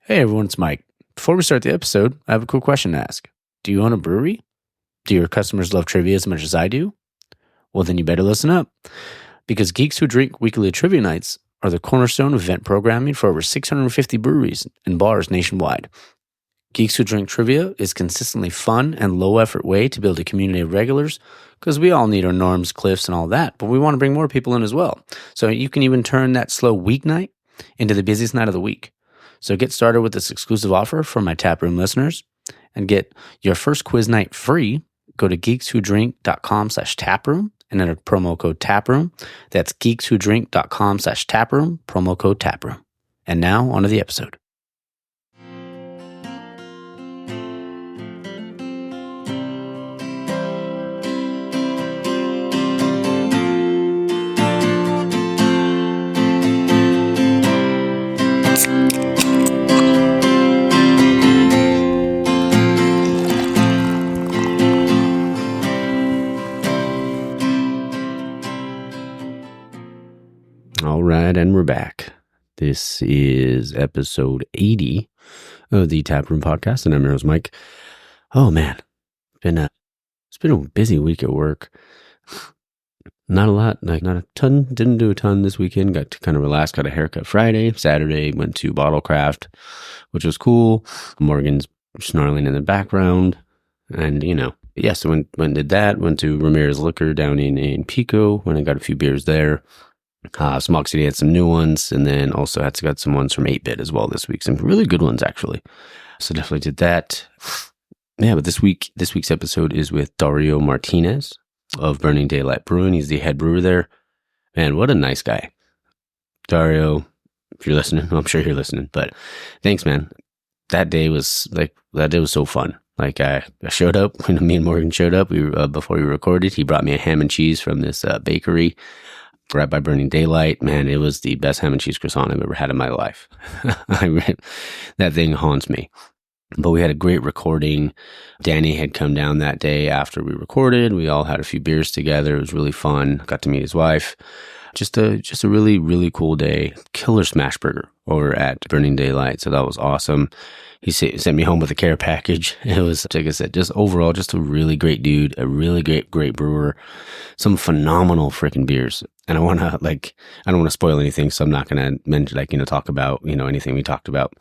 Hey everyone, it's Mike. Before we start the episode, I have a cool question to ask. Do you own a brewery? Do your customers love trivia as much as I do? Well, then you better listen up, because Geeks Who Drink weekly trivia nights are the cornerstone of event programming for over 650 breweries and bars nationwide. Geeks Who Drink Trivia is consistently fun and low-effort way to build a community of regulars, because we all need our norms, cliffs, and all that, but we want to bring more people in as well. So you can even turn that slow weeknight into the busiest night of the week. So get started with this exclusive offer for my Taproom listeners and get your first quiz night free. Go to geekswhodrink.com/taproom and enter promo code Taproom. That's geekswhodrink.com/taproom, promo code Taproom. And now on to the episode. All right, and we're back. This is episode 80 of the Taproom Podcast, and I'm your host, Mike. Oh man, it's been a busy week at work. Not a lot, not a ton. Didn't do a ton this weekend. Got to kind of relax. Got a haircut Friday. Saturday went to Bottlecraft, which was cool. Morgan's snarling in the background, and so went and did that. Went to Ramirez Liquor down in Pico. When I got a few beers there. Smog City had some new ones, and then also got some ones from 8-Bit as well this week. Some really good ones, actually. So definitely did that. Yeah, but this week's episode is with Dario Martinez of Burning Daylight Brewing. He's the head brewer there. Man, what a nice guy. Dario, if you're listening, I'm sure you're listening, but thanks, man. That day was so fun. Like I showed up, when me and Morgan showed up, before we recorded, he brought me a ham and cheese from this bakery right by Burning Daylight. Man, it was the best ham and cheese croissant I've ever had in my life. That thing haunts me. But we had a great recording. Danny had come down that day after we recorded. We all had a few beers together. It was really fun. Got to meet his wife. Just a really, really cool day. Killer smash burger over at Burning Daylight. So that was awesome. He sent me home with a care package. It was, like I said, just overall, just a really great dude, a really great brewer, some phenomenal freaking beers. And I don't want to spoil anything, so I'm not going to mention, talk about, anything we talked about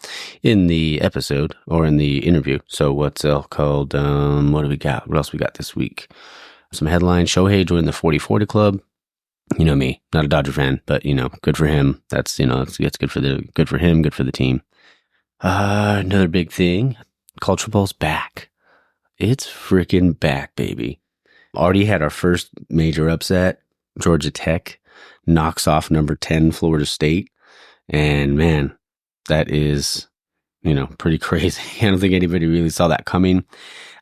in the episode or in the interview. So what's called, what do we got? What else we got this week? Some headlines. Shohei joined the 40-40 club. You know me, not a Dodger fan, but, good for him. That's, it's good for him, good for the team. Another big thing, Culture Bowl's back. It's freaking back, baby. Already had our first major upset. Georgia Tech knocks off number 10 Florida State. And man, that is, pretty crazy. I don't think anybody really saw that coming.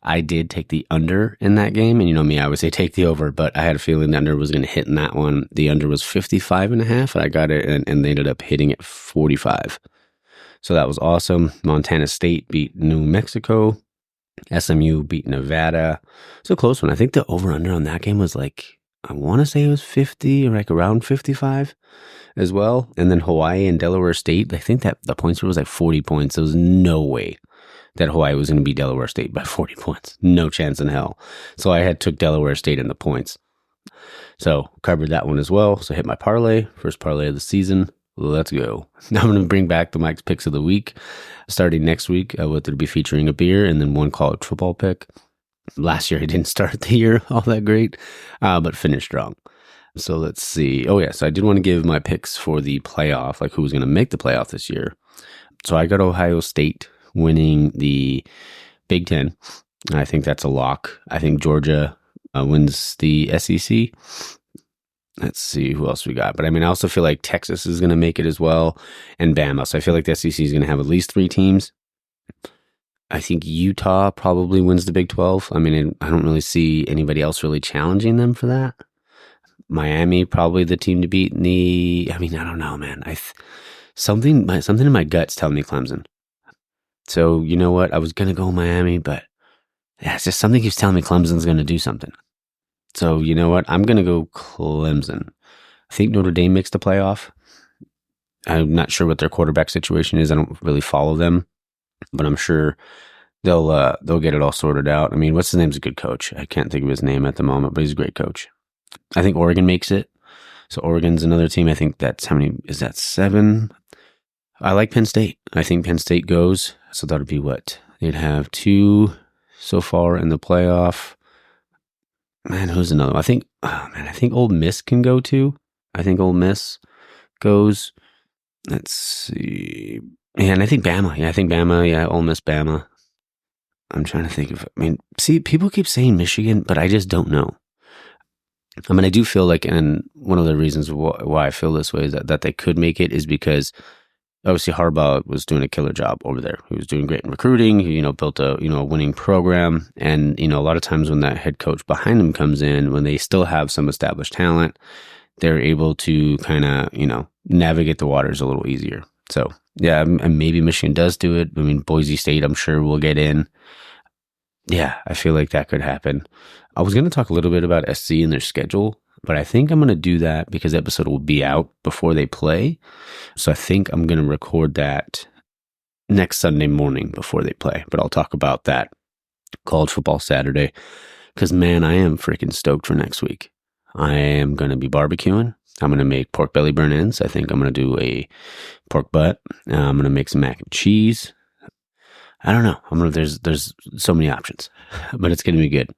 I did take the under in that game. And you know me, I always say take the over, but I had a feeling the under was going to hit in that one. The under was 55.5. And I got it, and they ended up hitting it 45. So that was awesome. Montana State beat New Mexico. SMU beat Nevada. It's a close one. I think the over-under on that game was I want to say it was 50 or around 55 as well. And then Hawaii and Delaware State, I think that the points was 40 points. There was no way that Hawaii was going to beat Delaware State by 40 points. No chance in hell. So I took Delaware State in the points. So covered that one as well. So hit my parlay, first parlay of the season. Let's go. Now I'm going to bring back the Mike's Picks of the Week. Starting next week, it'll be featuring a beer and then one college football pick. Last year, I didn't start the year all that great, but finished strong. So let's see. Oh, yeah. So I did want to give my picks for the playoff, who was going to make the playoff this year. So I got Ohio State winning the Big Ten. I think that's a lock. I think Georgia wins the SEC. Let's see who else we got. But I also feel like Texas is going to make it as well. And Bama. So I feel like the SEC is going to have at least 3 teams. I think Utah probably wins the Big 12. I don't really see anybody else really challenging them for that. Miami, probably the team to beat in the... I don't know, man. Something in my gut's telling me Clemson. So, you know what? I was going to go Miami, but it's just something keeps telling me Clemson's going to do something. So, you know what? I'm going to go Clemson. I think Notre Dame makes the playoff. I'm not sure what their quarterback situation is. I don't really follow them, but I'm sure they'll get it all sorted out. I mean, what's his name's a good coach. I can't think of his name at the moment, but he's a great coach. I think Oregon makes it. So Oregon's another team. I think that's how many is that 7? I like Penn State. I think Penn State goes. So that would be what? They'd have 2 so far in the playoff. Man, who's another one? I think Ole Miss can go too. I think Ole Miss goes. Let's see. Yeah, and I think Bama. Yeah, I think Bama. Yeah, Ole Miss, Bama. I'm trying to think of, see, people keep saying Michigan, but I just don't know. I do feel like, and one of the reasons why I feel this way is that they could make it is because obviously Harbaugh was doing a killer job over there. He was doing great in recruiting. He, built a winning program. And, a lot of times when that head coach behind him comes in, when they still have some established talent, they're able to kind of, navigate the waters a little easier. So, yeah, and maybe Michigan does do it. Boise State, I'm sure will get in. Yeah, I feel like that could happen. I was going to talk a little bit about SC and their schedule, but I think I'm going to do that because the episode will be out before they play. So I think I'm going to record that next Sunday morning before they play. But I'll talk about that college football Saturday because, man, I am freaking stoked for next week. I am going to be barbecuing. I'm going to make pork belly burn-ins. I think I'm going to do a pork butt. I'm going to make some mac and cheese. I don't know. There's so many options, but it's going to be good.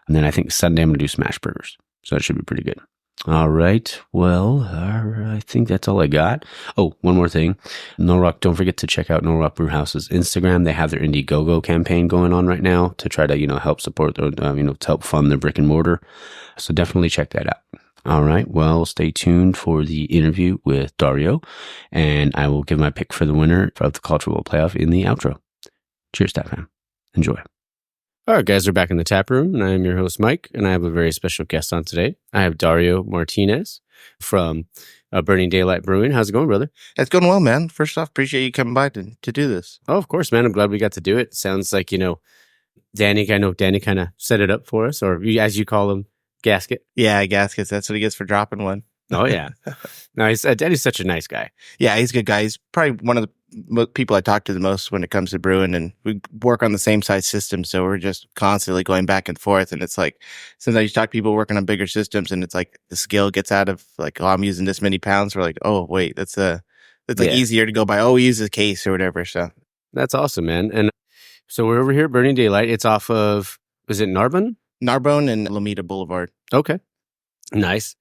And then I think Sunday I'm going to do smash burgers. So that should be pretty good. All right. Well, I think that's all I got. Oh, one more thing. Norwalk, don't forget to check out Norwalk Brewhouse's Instagram. They have their Indiegogo campaign going on right now to try to, help support, to help fund their brick and mortar. So definitely check that out. All right. Well, stay tuned for the interview with Dario, and I will give my pick for the winner of the college football playoff in the outro. Cheers, Tap Fam. Enjoy. All right, guys, we're back in the tap room, and I am your host, Mike, and I have a very special guest on today. I have Dario Martinez from Burning Daylight Brewing. How's it going, brother? It's going well, man. First off, appreciate you coming by to do this. Oh, of course, man. I'm glad we got to do it. Sounds like, Danny kind of set it up for us, or as you call him, Gasket. Yeah, Gaskets. That's what he gets for dropping one. Oh, yeah. No, Danny's such a nice guy. Yeah, he's a good guy. He's probably one of the people I talk to the most when it comes to brewing, and we work on the same size system, so we're just constantly going back and forth. And it's like sometimes you talk to people working on bigger systems, and it's like the scale gets out of like, oh, I'm using this many pounds. We're like, oh, wait, that's easier to go by. Oh, we use a case or whatever. So that's awesome, man. And so we're over here at Burning Daylight. It's off of, is it Narbonne? Narbonne and Lomita Boulevard. Okay, nice.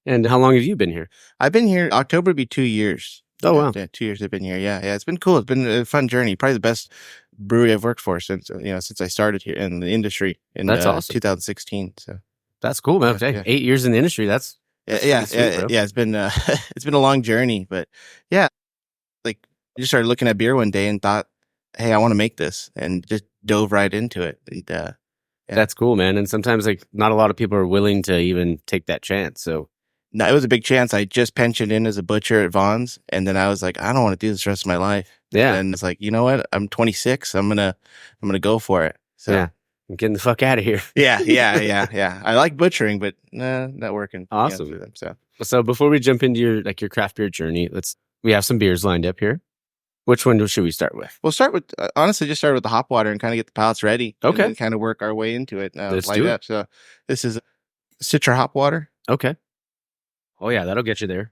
And how long have you been here? I've been here. October would be 2 years. Oh, wow. Yeah, 2 years I've been here. Yeah. It's been cool. It's been a fun journey. Probably the best brewery I've worked for since I started here in the industry in that's awesome. 2016. So that's cool, man. Yeah. 8 years in the industry. That's sweet, it's been it's been a long journey, but yeah, like I just started looking at beer one day and thought, hey, I want to make this, and just dove right into it. And, yeah. That's cool, man. And sometimes like not a lot of people are willing to even take that chance. So. No, it was a big chance. I just pensioned in as a butcher at Vaughn's, and then I was like, I don't want to do this the rest of my life. Yeah. And it's like, you know what? I'm 26. I'm gonna go for it. So yeah, I'm getting the fuck out of here. Yeah. I like butchering, but not working. Awesome. For them, so before we jump into your craft beer journey, we have some beers lined up here. Which one should we start with? We'll start with honestly, just start with the hop water and kind of get the palates ready. Okay. And then kind of work our way into it. Let's do it. Up. So this is Citra hop water. Okay. Oh, yeah, that'll get you there.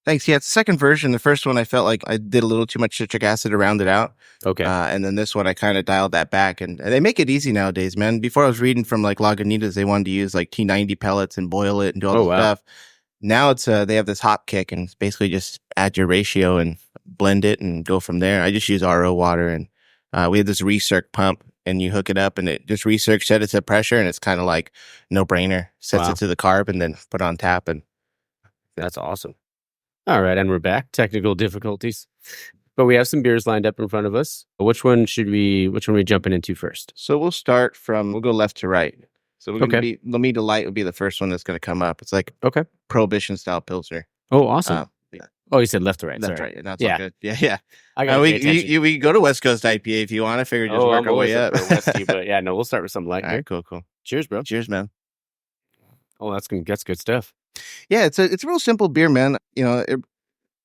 Thanks. Yeah, it's the second version. The first one, I felt like I did a little too much citric acid to round it out. Okay. And then this one, I kind of dialed that back. And they make it easy nowadays, man. Before I was reading from like Lagunitas, they wanted to use like T90 pellets and boil it and do all this stuff. Now it's they have this hop kick, and it's basically just add your ratio and blend it and go from there. I just use RO water, and we have this recirc pump. And you hook it up, and it just recirc, set it to pressure, and it's kind of like no brainer. Sets it to the carb, and then put on tap, and that's awesome. All right, and we're back. Technical difficulties, but we have some beers lined up in front of us. Which one are we jumping into first? So we'll go left to right. So we're going to be Lomita Light would be the first one that's going to come up. It's like Prohibition style Pilsner. Oh, awesome. Oh, you said left to right. Left to right. That's all good. Yeah. I got we can go to West Coast IPA if you want. I figured just work our way up. But yeah, no, we'll start with some light. All right, cool. Cheers, bro. Cheers, man. Oh, that's good stuff. Yeah, it's a real simple beer, man.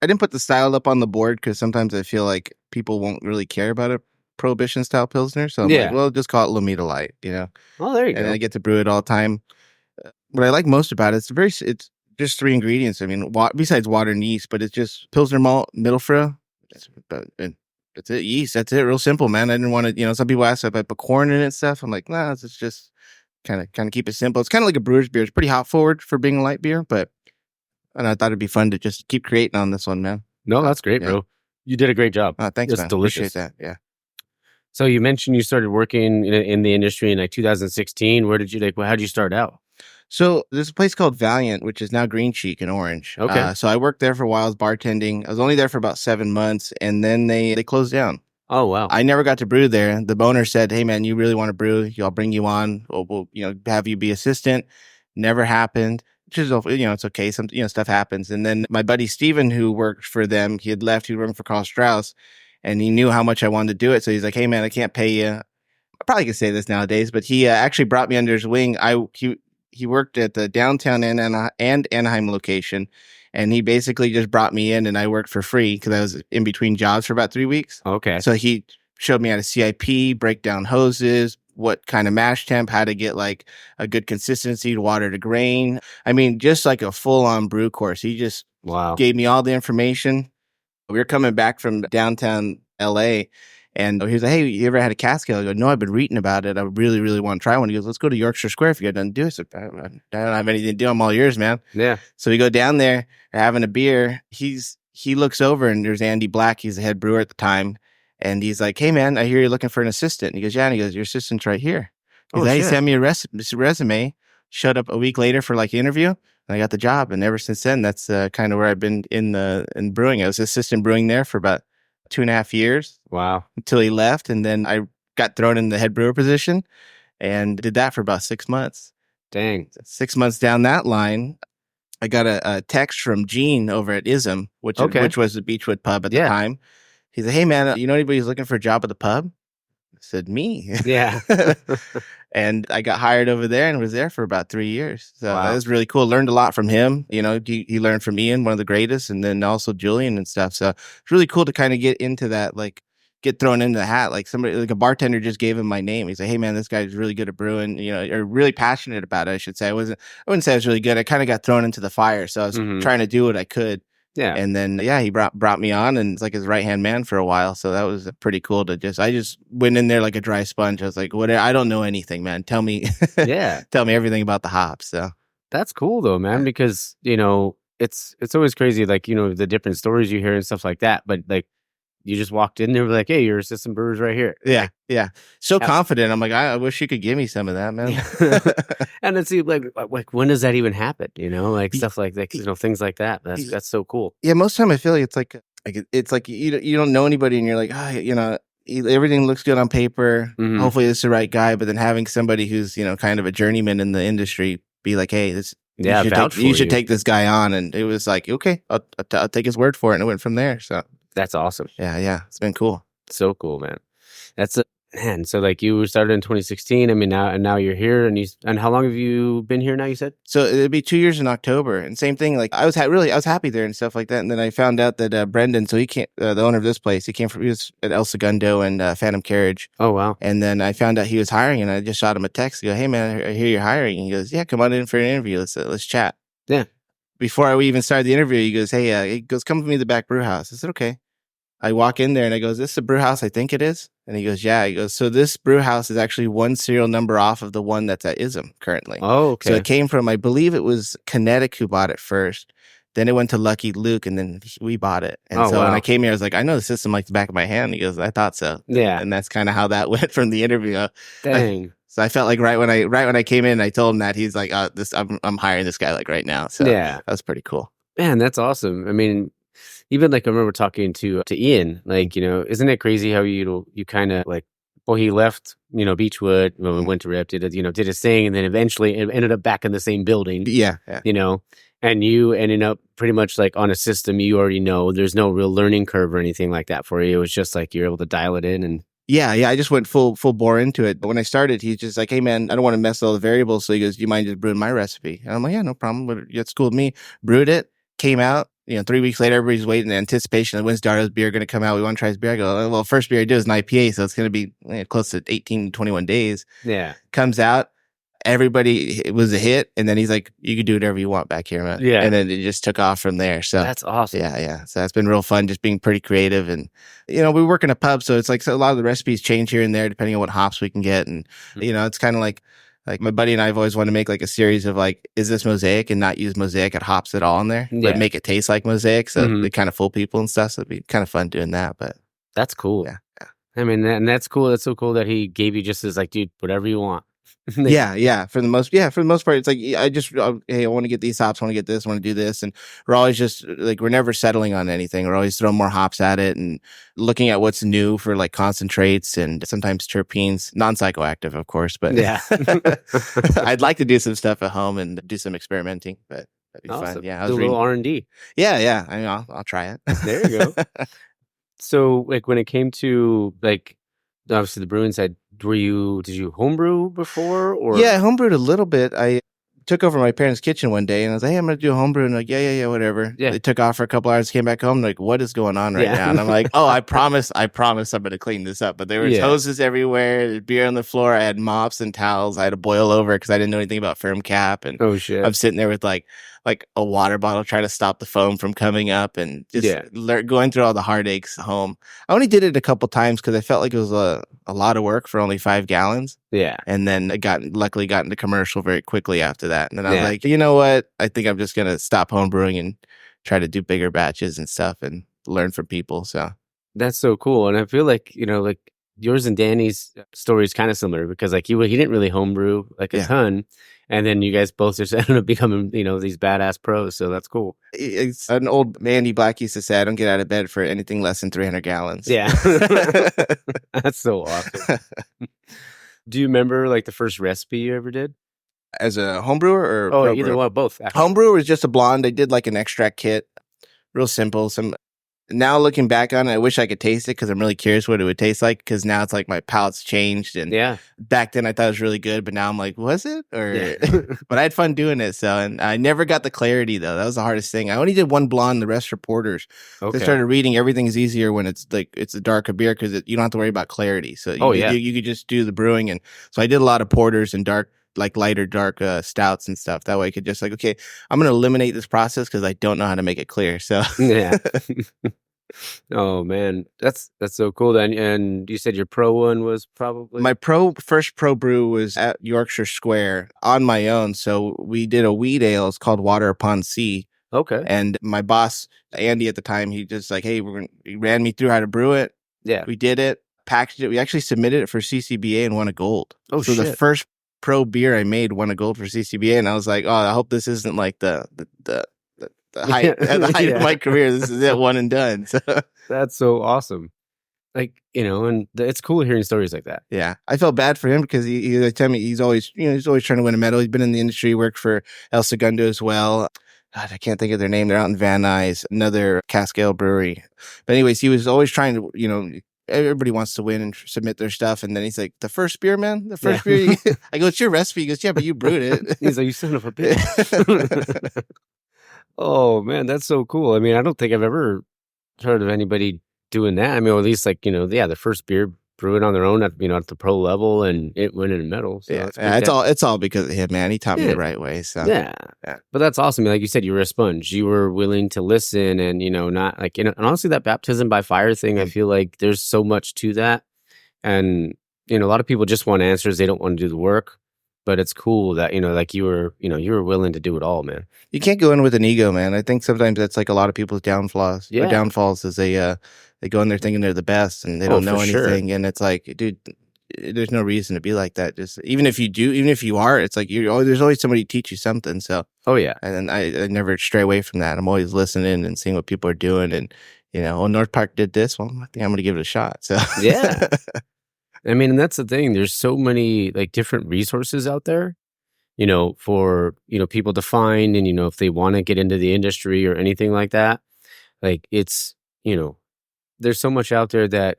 I didn't put the style up on the board because sometimes I feel like people won't really care about a prohibition style Pilsner. So I'm like, well, just call it Lomita Light, Oh, there you and go. I get to brew it all the time. What I like most about it, it's just 3 ingredients. I mean, besides water and yeast, but it's just Pilsner malt, mittelfra, and that's it. Yeast, that's it. Real simple, man. I didn't want to, some people ask if I put corn in it and stuff. I'm like, nah, it's just kind of keep it simple. It's kind of like a brewer's beer. It's pretty hot forward for being a light beer, but I thought it'd be fun to just keep creating on this one, man. No, that's great, bro. You did a great job. Thanks, it's man. Delicious. Appreciate that. Yeah. So you mentioned you started working in the industry in like 2016. Where did you how did you start out? So there's a place called Valiant, which is now Green Cheek in Orange. Okay. So I worked there for a while as bartending. I was only there for about 7 months, and then they closed down. Oh, wow. I never got to brew there. The owner said, hey, man, you really want to brew? I'll bring you on. We'll have you be assistant. Never happened. Which is, it's okay. Some, stuff happens. And then my buddy Steven, who worked for them, he had left. He was working for Carl Strauss, and he knew how much I wanted to do it. So he's like, hey, man, I can't pay you. I probably could say this nowadays, but he actually brought me under his wing. He worked at the downtown and Anaheim location, and he basically just brought me in, and I worked for free because I was in between jobs for about 3 weeks. Okay. So he showed me how to CIP, break down hoses, what kind of mash temp, how to get like a good consistency to water to grain. I mean, just like a full-on brew course. He just gave me all the information. We were coming back from downtown LA, and he was like, hey, you ever had a cask ale? I go, no, I've been reading about it. I really, really want to try one. He goes, let's go to Yorkshire Square if you got nothing to do. I said, I don't have anything to do. I'm all yours, man. Yeah. So we go down there, having a beer. He looks over, and there's Andy Black. He's the head brewer at the time. And he's like, hey, man, I hear you're looking for an assistant. And he goes, yeah. And he goes, your assistant's right here. He sent me a resume. Showed up a week later for like an interview, and I got the job. And ever since then, that's kind of where I've been in brewing. I was assistant brewing there for about 2.5 years. Wow. Until he left. And then I got thrown in the head brewer position and did that for about 6 months. Dang. 6 months down that line, I got a text from Gene over at ISM, which was the Beechwood pub at the time. He said, hey, man, you know anybody who's looking for a job at the pub? I said, me. Yeah. And I got hired over there and was there for about 3 years. So that was really cool. Learned a lot from him. He learned from Ian, one of the greatest, and then also Julian and stuff. So it's really cool to kind of get into that, like get thrown into the hat. Like somebody, like a bartender just gave him my name. He's like, hey, man, this guy's really good at brewing, or really passionate about it, I should say. I wouldn't say I was really good. I kind of got thrown into the fire. So I was trying to do what I could. Yeah. And then, he brought me on, and it's like his right-hand man for a while. So that was pretty cool to I just went in there like a dry sponge. I was like, I don't know anything, man. Tell me, tell me everything about the hops. So that's cool though, man, because, it's always crazy, like, the different stories you hear and stuff like that. But like, you just walked in there like, hey, your assistant brewer's right here. Yeah. Yeah. So confident. I'm like, I wish you could give me some of that, man. And it's like, when does that even happen? Like stuff like that, things like that. That's so cool. Yeah. Most of the time I feel like it's like you don't know anybody, and you're like, everything looks good on paper. Mm-hmm. Hopefully it's the right guy. But then having somebody who's, kind of a journeyman in the industry be like, hey, you should take this guy on. And it was like, okay, I'll take his word for it. And it went from there. So that's awesome. Yeah. It's been cool. So cool, man. Man, so like you started in 2016. I mean, now you're here, and how long have you been here now? You said so it'd be 2 years in October, and same thing. Like I was happy there and stuff like that. And then I found out that Brendan, so he came, the owner of this place, he was at El Segundo and Phantom Carriage. Oh wow! And then I found out he was hiring, and I just shot him a text. I go, hey man, I hear you're hiring. And he goes, yeah, come on in for an interview. Let's chat. Yeah. Before we even started the interview, he goes, hey, come with me to the back brew house. I said, okay. I walk in there and I goes, this is the brew house I think it is? And he goes, yeah. He goes, so this brew house is actually one serial number off of the one that's at ISM currently. Oh, okay. So it came from, I believe it was Kinetic who bought it first. Then it went to Lucky Luke, and then we bought it. And when I came here, I was like, I know the system like the back of my hand. He goes, I thought so. Yeah. And that's kind of how that went from the interview. Dang. So I felt like right when I came in, I told him that. He's like, I'm hiring this guy like right now. So that was pretty cool. Man, that's awesome. I mean, even like I remember talking to Ian, like, isn't it crazy how you kind of like, well, he left, Beechwood, when we went to Rip, did his thing, and then eventually it ended up back in the same building. Yeah. And you ended up pretty much like on a system you already know. There's no real learning curve or anything like that for you. It was just like you're able to dial it in. And yeah, I just went full bore into it. But when I started, he's just like, hey man, I don't want to mess with all the variables. So he goes, do you mind just brewing my recipe? And I'm like, yeah, no problem. But it's cool with me. Brewed it, came out. 3 weeks later, everybody's waiting in anticipation of when's Dario's beer going to come out. We want to try his beer. I go, well, first beer I do is an IPA, so it's going to be close to 18, 21 days. Yeah. Comes out. Everybody, it was a hit. And then he's like, you can do whatever you want back here, man. Yeah. And then it just took off from there. So that's awesome. Yeah. So that's been real fun, just being pretty creative. And, we work in a pub, so it's like a lot of the recipes change here and there depending on what hops we can get. And, it's kind of like my buddy and I have always wanted to make like a series of like, is this Mosaic, and not use Mosaic at hops at all in there, but make it taste like Mosaic. So they kind of fool people and stuff. So it'd be kind of fun doing that. But that's cool. Yeah. I mean, and that's cool. That's so cool that he gave you just as like, dude, whatever you want. Yeah. For the most part, it's like hey, I want to get these hops, I want to get this, I want to do this, and we're always just like, we're never settling on anything. We're always throwing more hops at it and looking at what's new for like concentrates and sometimes terpenes, non-psychoactive, of course. But yeah, I'd like to do some stuff at home and do some experimenting. But that'd be fun. Yeah, do a little R&D. Yeah. I mean, I'll try it. There you go. So, like, when it came to like, obviously the brewing side, did you homebrew before? Or yeah, I homebrewed a little bit. I took over my parents' kitchen one day and I was like, hey, I'm going to do a homebrew. And like, yeah, whatever. Yeah. They took off for a couple hours, came back home, like, what is going on right now? And I'm like, oh, I promise I'm going to clean this up. But there was hoses everywhere, there's beer on the floor. I had mops and towels. I had to boil over because I didn't know anything about firm cap. And oh shit, I'm sitting there with like a water bottle trying to stop the foam from coming up, and just going through all the heartaches home. I only did it a couple times because I felt like it was a lot of work for only 5 gallons. Yeah. And then luckily got into commercial very quickly after that. And then I was like, you know what? I think I'm just going to stop home brewing and try to do bigger batches and stuff and learn from people. So that's so cool. And I feel like, like yours and Danny's story is kind of similar because like he didn't really homebrew like a ton. And then you guys both just ended up becoming, these badass pros. So that's cool. It's an old Mandy Black used to say, I don't get out of bed for anything less than 300 gallons. Yeah. That's so awesome. Do you remember like the first recipe you ever did? As a home brewer or? Oh, either one, both. Actually. Home brewer was just a blonde. I did like an extract kit. Real simple. Now looking back on it, I wish I could taste it because I'm really curious what it would taste like, because now it's like my palate's changed. And back then I thought it was really good, but now I'm like, was it? But I had fun doing it. So, and I never got the clarity though. That was the hardest thing. I only did one blonde, the rest are porters. Okay. I started reading everything is easier when it's a darker beer because you don't have to worry about clarity. So you could just do the brewing. And so I did a lot of porters and lighter dark stouts and stuff. That way I could just like, okay, I'm going to eliminate this process because I don't know how to make it clear. So yeah. Oh man, that's so cool. Then, and you said your pro one was probably my first pro brew was at Yorkshire Square on my own. So we did a wheat ale. It's called Water Upon Sea. Okay. And my boss Andy at the time, he just like, hey, he ran me through how to brew it. Yeah, we did it, packaged it. We actually submitted it for CCBA and won a gold. Oh, so shit. The first pro beer I made won a gold for CCBA, and I was like, oh, I hope this isn't like the height of my career. This is it, one and done. So that's so awesome. Like, and it's cool hearing stories like that. Yeah, I felt bad for him because he tell me he's always trying to win a medal. He's been in the industry, he worked for El Segundo as well. God, I can't think of their name. They're out in Van Nuys, another cask ale brewery. But anyways, he was always trying to, everybody wants to win and submit their stuff. And then he's like, the first beer, man? The first beer? I go, it's your recipe. He goes, yeah, but you brewed it. He's like, you son of a bitch. Oh, man, that's so cool. I mean, I don't think I've ever heard of anybody doing that. I mean, or at least like, the first beer brewing on their own at the pro level and it winning a medal. So it's all because of him, man. He taught me the right way. So yeah. But that's awesome. Like you said, you were a sponge. You were willing to listen and not like and honestly that baptism by fire thing, I feel like there's so much to that. And a lot of people just want answers. They don't want to do the work. But it's cool that, like you were willing to do it all, man. You can't go in with an ego, man. I think sometimes that's like a lot of people's downfalls. Yeah. Or downfalls is they go in there thinking they're the best and they don't know anything. Sure. And it's like, dude, there's no reason to be like that. Just even if you are, it's like there's always somebody to teach you something. So and I never stray away from that. I'm always listening and seeing what people are doing. And North Park did this. Well, I think I'm going to give it a shot. So yeah. I mean, and that's the thing. There's so many like different resources out there, for, people to find and, if they want to get into the industry or anything like that, like it's, there's so much out there that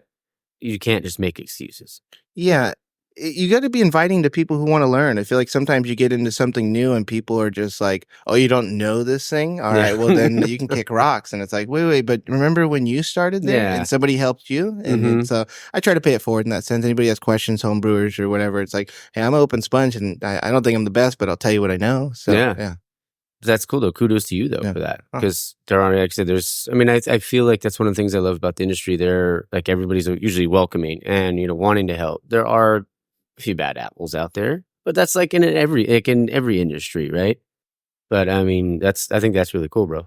you can't just make excuses. Yeah. you got to be inviting to people who want to learn. I feel like sometimes you get into something new and people are just like, oh, you don't know this thing? All right, well, then you can kick rocks. And it's like, wait, but remember when you started there and somebody helped you? And it's, I try to pay it forward in that sense. Anybody has questions, home brewers or whatever, it's like, hey, I'm an open sponge and I don't think I'm the best, but I'll tell you what I know. So, yeah. That's cool though. Kudos to you though for that, because there are, like I said, there's. I mean, I feel like that's one of the things I love about the industry. They're like everybody's usually welcoming and wanting to help. There are a few bad apples out there, but that's like in every industry, right? But I mean, I think that's really cool, bro.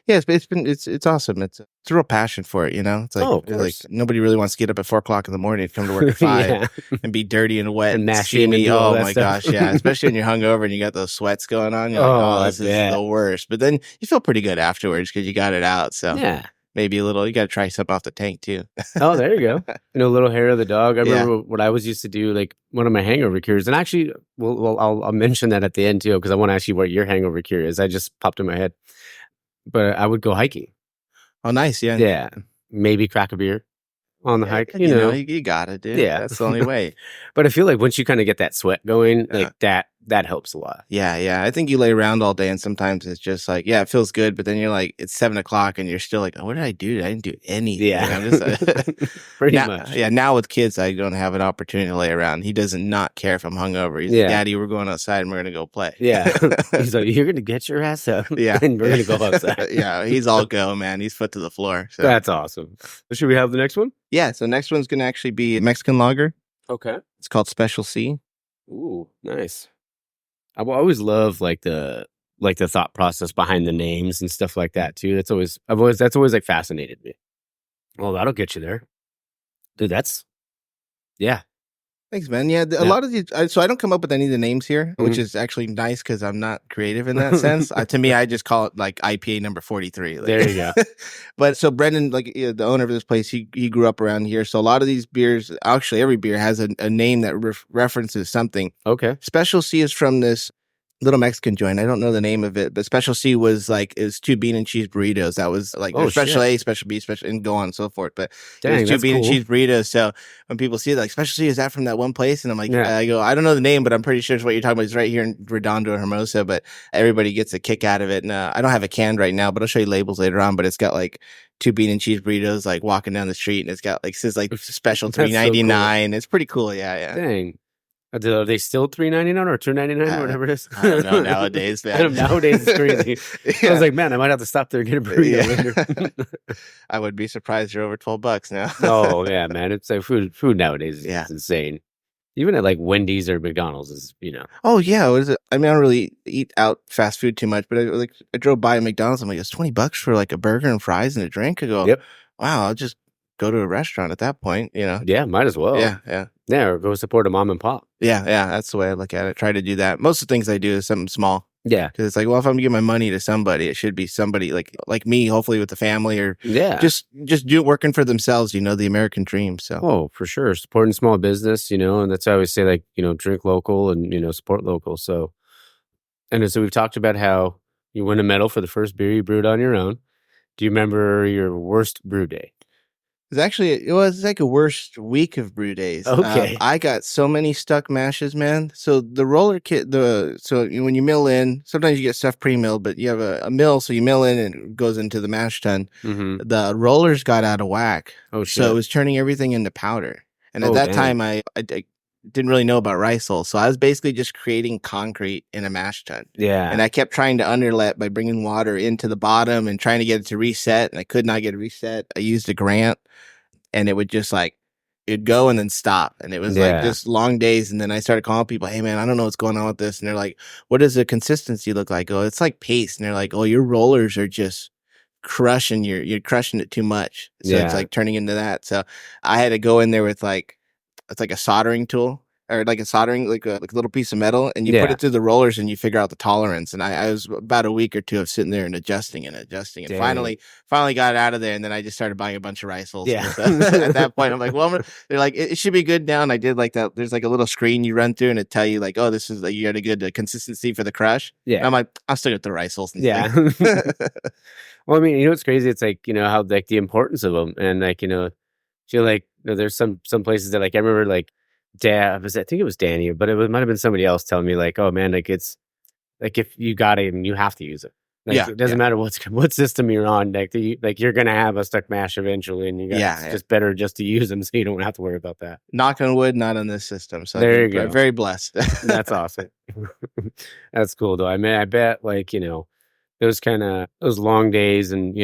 Yeah, it's awesome. It's a real passion for it, It's like nobody really wants to get up at 4:00 in the morning to come to work at 5 and be dirty and wet and steamy. Oh my gosh, yeah. Especially when you're hungover and you got those sweats going on. You're like, oh, this is the worst. But then you feel pretty good afterwards because you got it out. So yeah. Maybe a little, you got to try something off the tank too. Oh, there you go. A little hair of the dog. I remember what I was used to do, like one of my hangover cures. And actually, I'll mention that at the end too, because I want to ask you what your hangover cure is. I just popped in my head. But I would go hiking. Oh, nice. Yeah. Yeah. Maybe crack a beer on the hike. You know, you got it, dude. Yeah. That's the only way. But I feel like once you kind of get that sweat going, like that helps a lot. Yeah. I think you lay around all day and sometimes it's just like, it feels good. But then you're like, it's 7:00 and you're still like, oh, what did I do? I didn't do anything. Yeah. I'm just, pretty much. Yeah. Now with kids, I don't have an opportunity to lay around. He does not care if I'm hungover. He's like, Daddy, we're going outside and we're going to go play. Yeah. He's like, you're going to get your ass up. Yeah. And we're going to go outside. Yeah. He's all go, man. He's foot to the floor. So. That's awesome. Should we have the next one? Yeah. So next one's going to actually be Mexican lager. Okay. It's called Special C. Ooh, nice. I always love like the thought process behind the names and stuff like that too. That's always like fascinated me. Well, that'll get you there, dude. Thanks, man. Yeah, a lot of these. So I don't come up with any of the names here, which is actually nice because I'm not creative in that sense. To me, I just call it like IPA number 43. Like, there you go. But so Brendan, like the owner of this place, he grew up around here. So a lot of these beers, actually every beer has a name that references something. Okay. Special C is from this little Mexican joint. I don't know the name of it, but Special C was like, it was 2 bean and cheese burritos. That was like Special A, Special B, Special, and go on and so forth. But it was 2 bean and cheese burritos. So when people see it, like, Special C, is that from that one place? And I'm like, I go, I don't know the name, but I'm pretty sure it's what you're talking about. It's right here in Redondo, Hermosa, but everybody gets a kick out of it. And I don't have a can right now, but I'll show you labels later on. But it's got like 2 bean and cheese burritos, like walking down the street, and it's got like, says like special $3.99. So cool. It's pretty cool. Yeah. Dang. Are they still $3.99 or $2.99 or whatever it is? I don't know nowadays, man. Nowadays it's crazy. I was like, man, I might have to stop there and get a burrito later. I would be surprised you're over $12 now. Oh yeah, man. It's like food nowadays is insane. Even at like Wendy's or McDonald's is, Oh yeah, what is it? I mean, I don't really eat out fast food too much, but I drove by McDonald's. I'm like, it's $20 for like a burger and fries and a drink. I go, wow, I'll just go to a restaurant at that point, Yeah, might as well. Yeah, or go support a mom and pop. Yeah, that's the way I look at it. Try to do that. Most of the things I do is something small. Yeah. Because it's like, well, if I'm giving my money to somebody, it should be somebody like me, hopefully with the family, or just do working for themselves, the American dream. So. Oh, for sure. Supporting small business, and that's why I always say, like, drink local and, support local. So, and so we've talked about how you win a medal for the first beer you brewed on your own. Do you remember your worst brew day? It was like a worst week of brew days. Okay. I got so many stuck mashes, man. So the roller kit, when you mill in, sometimes you get stuff pre-milled, but you have a mill, so you mill in and it goes into the mash tun. Mm-hmm. The rollers got out of whack. Oh, shit. So it was turning everything into powder. And at that time, I didn't really know about rice hulls. So I was basically just creating concrete in a mash tun. Yeah. And I kept trying to underlet by bringing water into the bottom and trying to get it to reset. And I could not get it reset. I used a Grant and it would just like, it'd go and then stop. And it was like just long days. And then I started calling people, hey man, I don't know what's going on with this. And they're like, what does the consistency look like? Oh, it's like paste. And they're like, oh, your rollers are just crushing, you're crushing it too much. So it's like turning into that. So I had to go in there with it's like a soldering tool, or like a soldering, like a little piece of metal, and you put it through the rollers and you figure out the tolerance. And I was about a week or two of sitting there and adjusting. And finally got it out of there. And then I just started buying a bunch of rice hulls. Yeah. At that point, I'm like, well, they're like, it should be good now. And I did like that. There's like a little screen you run through and it tell you like, oh, this is like, you got a good consistency for the crush. Yeah. And I'm like, I'll still get the rice hulls. Yeah. Well, I mean, what's crazy? It's like, how like the importance of them, and like, feel like there's some places that, like, I remember like I think it was Danny, but might have been somebody else telling me like, oh man, like it's like if you got it and you have to use it. Like it doesn't matter what system you're on, like you're gonna have a stuck mash eventually, and it's just better just to use them so you don't have to worry about that. Knock on wood, not on this system. So there you go. Very blessed. That's awesome. That's cool though. I mean, I bet like those long days, and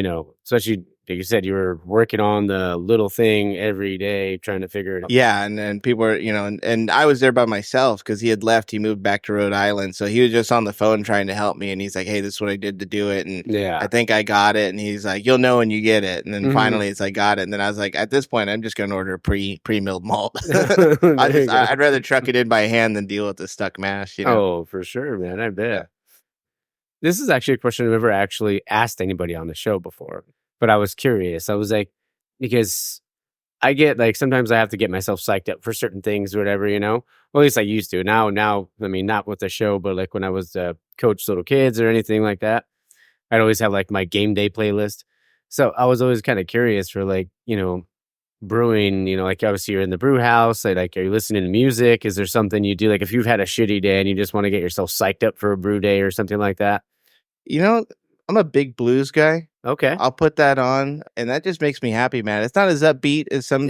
especially like you said, you were working on the little thing every day, trying to figure it out. Yeah, and people were, and I was there by myself because he had left. He moved back to Rhode Island, so he was just on the phone trying to help me. And he's like, "Hey, this is what I did to do it." And I think I got it. And he's like, "You'll know when you get it." And then finally, it's like, "Got it." And then I was like, "At this point, I'm just going to order a pre-milled malt. I'd rather truck it in by hand than deal with the stuck mash." Oh, for sure, man. I bet. Yeah. This is actually a question I've never actually asked anybody on the show before. But I was curious. I was like, because I get like sometimes I have to get myself psyched up for certain things or whatever, Well, at least I used to. Now, I mean, not with the show, but like when I was coach little kids or anything like that, I'd always have like my game day playlist. So I was always kind of curious for like, brewing, like obviously you're in the brew house. Like, are you listening to music? Is there something you do? Like if you've had a shitty day and you just want to get yourself psyched up for a brew day or something like that? I'm a big blues guy. Okay. I'll put that on, and that just makes me happy, man. It's not as upbeat as some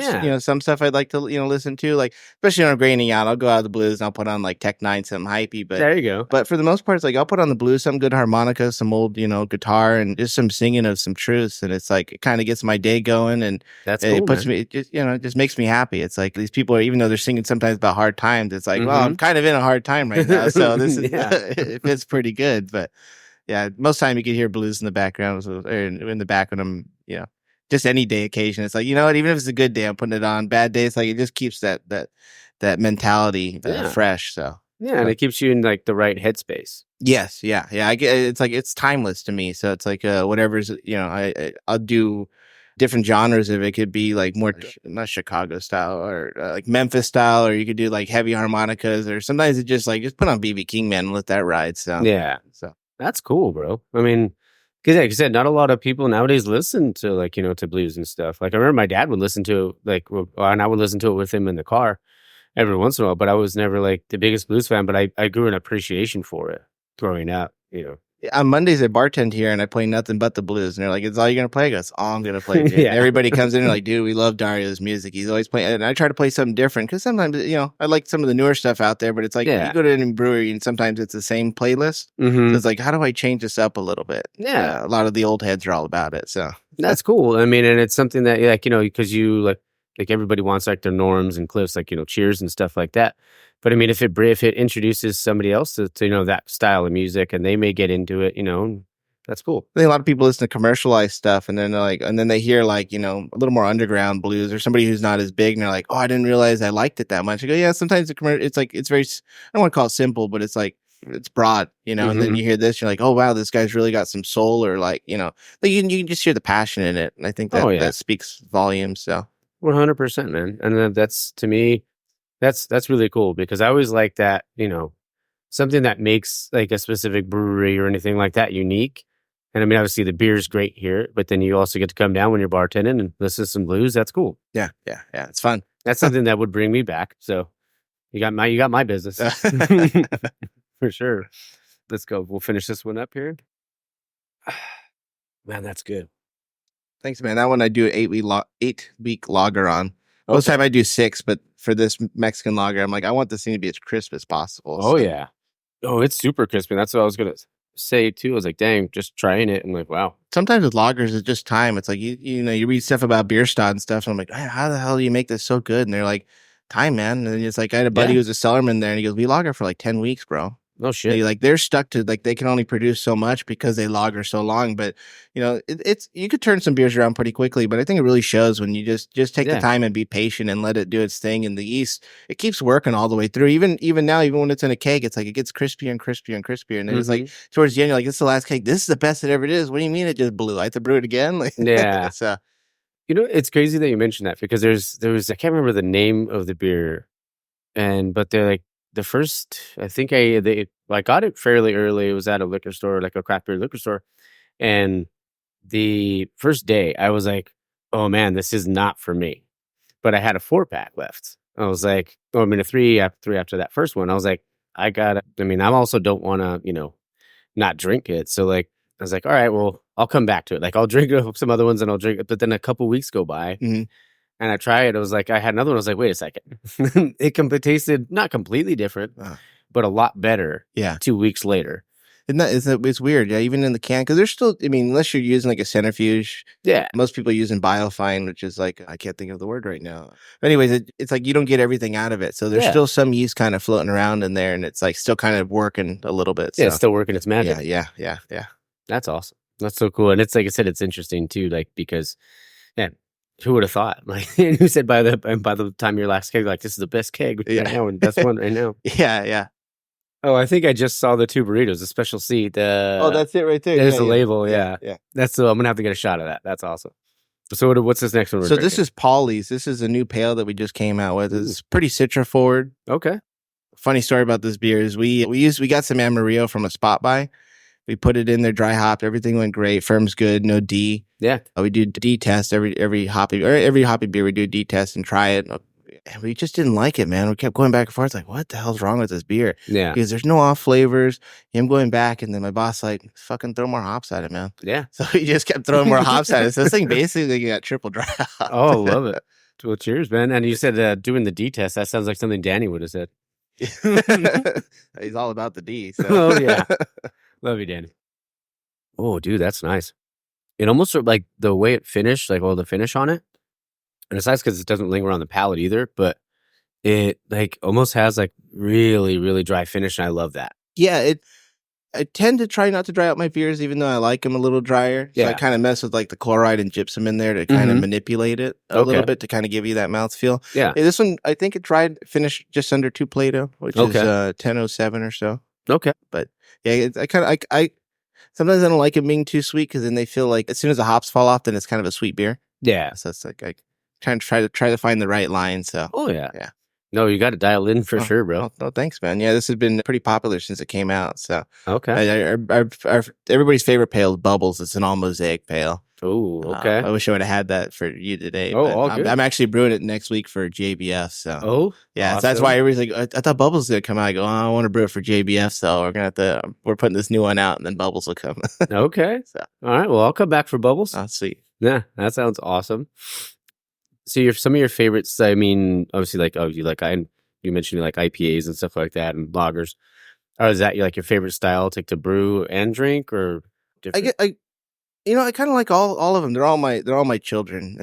stuff I'd like to, listen to. Like, especially when I'm graining out, I'll go out of the blues and I'll put on like Tech Nine, something hypey. But there you go. But for the most part, it's like I'll put on the blues, some good harmonica, some old, guitar, and just some singing of some truths. And it's like it kind of gets my day going, and that's cool, it puts me, it just makes me happy. It's like these people are, even though they're singing sometimes about hard times, it's like, well, I'm kind of in a hard time right now, so this is it fits pretty good, but. Yeah, most time you can hear blues in the background or in the back when I'm, just any day occasion. It's like, you know what, even if it's a good day, I'm putting it on. Bad days, like it just keeps that mentality fresh. So and it keeps you in like the right headspace. Yes, yeah. I get it's like it's timeless to me. So it's like whatever's I'll do different genres of it. Could be like more not Chicago style or like Memphis style, or you could do like heavy harmonicas, or sometimes it's just like just put on BB King, man, and let that ride. So so. That's cool, bro. I mean, because like I said, not a lot of people nowadays listen to like, to blues and stuff. Like I remember my dad would listen to and I would listen to it with him in the car every once in a while, but I was never like the biggest blues fan, but I grew an appreciation for it growing up, On Mondays, I bartend here and I play nothing but the blues. And they're like, "It's all you're going to play?" I go, "It's all I'm going to play." Everybody comes in and like, "Dude, we love Dario's music. He's always playing." And I try to play something different because sometimes, I like some of the newer stuff out there, but it's like you go to any brewery and sometimes it's the same playlist. So it's like, how do I change this up a little bit? Yeah. A lot of the old heads are all about it. So that's cool. I mean, and it's something that like, because you like everybody wants like their Norms and Cliffs, like, Cheers and stuff like that. But I mean, if it introduces somebody else to that style of music and they may get into it, that's cool. I think a lot of people listen to commercialized stuff and then they hear like, a little more underground blues or somebody who's not as big and they're like, "Oh, I didn't realize I liked it that much." I go, "Yeah, sometimes it's like, it's very, I don't want to call it simple, but it's like, it's broad, and then you hear this, you're like, oh, wow, this guy's really got some soul," or like, you can just hear the passion in it. And I think that, that speaks volumes. So 100%, man. And that's, to me, that's really cool because I always like that, something that makes like a specific brewery or anything like that unique. And I mean, obviously the beer's great here, but then you also get to come down when you're bartending and listen to some blues. That's cool. Yeah. It's fun. That's something that would bring me back. So you got my business for sure. Let's go. We'll finish this one up here. Man, that's good. Thanks, man. That one I do 8-week lager on. Most time I do 6, but for this Mexican lager, I'm like, I want this thing to be as crisp as possible. Oh, yeah. Oh, it's super crispy. That's what I was going to say, too. I was like, dang, just trying it. And like, wow. Sometimes with lagers, it's just time. It's like, you read stuff about Bierstadt and stuff. And I'm like, how the hell do you make this so good? And they're like, time, man. And it's like, I had a buddy who's a cellarman there, and he goes, "We lager for like 10 weeks, bro." Oh shit! They're stuck to like they can only produce so much because they lager so long. But it's you could turn some beers around pretty quickly. But I think it really shows when you just take the time and be patient and let it do its thing. In the yeast, it keeps working all the way through. Even now, even when it's in a keg, it's like it gets crispier and crispier and crispier. And then it's like towards the end, you're like, "This is the last keg. This is the best it ever is." What do you mean it just blew? I have to brew it again. Yeah. So it's crazy that you mentioned that because there was I can't remember the name of the beer, but they're like. The first, I think I got it fairly early. It was at a liquor store, like a craft beer liquor store. And the first day I was like, "Oh man, this is not for me." But I had a 4-pack left I was like, I mean, a three after that first one. I was like, I also don't want to, not drink it. So like, I was like, all right, well, I'll come back to it. Like, I'll drink some other ones and I'll drink it. But then a couple weeks go by and I try it. I was like, I had another one. I was like, wait a second. It tasted not completely different, but a lot better. Yeah. 2 weeks later. It's weird, yeah. Even in the can, because there's still, unless you're using like a centrifuge, yeah. Most people are using biofine, which is like, I can't think of the word right now. But anyways, it's like you don't get everything out of it, so there's still some yeast kind of floating around in there, and it's like still kind of working a little bit. So. Yeah, it's still working its magic. Yeah. That's awesome. That's so cool, and it's like I said, it's interesting too, like because, man, who would have thought? Like, who said by the time your last keg, like this is the best keg right now and best one right now. Yeah. Oh, I think I just saw the 2 burritos, the special seat. That's it right there. There's the label, yeah. That's I'm gonna have to get a shot of that. That's awesome. So what's this next one? So this is Polly's. This is a new pale that we just came out with. It's pretty citra forward. Okay. Funny story about this beer is we got some Amarillo from a spot buy. We put it in there, dry hopped. Everything went great. Firm's good. No D. Yeah. We do D test every hoppy beer. We do a D test and try it. And we just didn't like it, man. We kept going back and forth, like, what the hell's wrong with this beer? Yeah. Because there's no off flavors. I'm going back, and then my boss like, fucking throw more hops at it, man. Yeah. So he just kept throwing more hops at it. So this thing basically got triple dry hop. Oh, love it. Well, cheers, man. And you said doing the D test. That sounds like something Danny would have said. He's all about the D. So. Oh, yeah. Love you, Danny. Oh, dude, that's nice. It almost like the way it finished, like all the finish on it. And it's nice because it doesn't linger on the palate either, but it like almost has like really, really dry finish. And I love that. Yeah, I tend to try not to dry out my beers, even though I like them a little drier. So I kind of mess with like the chloride and gypsum in there to kind of manipulate it a little bit to kind of give you that mouthfeel. Yeah. This one, I think it finished just under 2 Plato, which is 1007 or so. Okay. But yeah, I sometimes I don't like it being too sweet because then they feel like as soon as the hops fall off, then it's kind of a sweet beer. Yeah. So it's like I try to find the right line. So yeah. No, you got to dial in for sure, bro. Oh, thanks, man. Yeah, this has been pretty popular since it came out. So okay, everybody's favorite pale is Bubbles. It's an all mosaic pale. Oh, okay. I wish I would have had that for you today. Oh, all good. I'm actually brewing it next week for JBF. So yeah, awesome. So that's why everybody's like, I thought Bubbles was gonna come out. I go, I want to brew it for JBF. So we're putting this new one out, and then Bubbles will come. Okay. So all right. Well, I'll come back for Bubbles. Oh, sweet. Yeah, that sounds awesome. So some of your favorites. I mean, obviously, you mentioned like IPAs and stuff like that, and lagers. Or is that your favorite style to brew and drink, or different? I kind of like all of them. They're all my children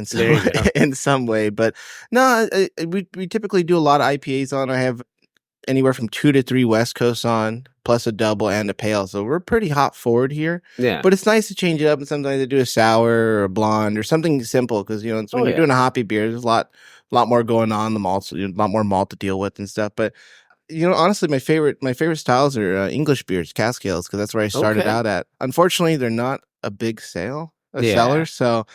in some way. But no, we typically do a lot of IPAs on. I have anywhere from 2 to 3 West Coasts on, plus a double and a pale. So we're pretty hop forward here. Yeah. But it's nice to change it up, and sometimes I do a sour or a blonde or something simple because when you're doing a hoppy beer, there's a lot more going on. The malts, a lot more malt to deal with and stuff. But honestly, my favorite styles are English beers, cask ales, because that's where I started out at. Unfortunately, they're not a big seller, so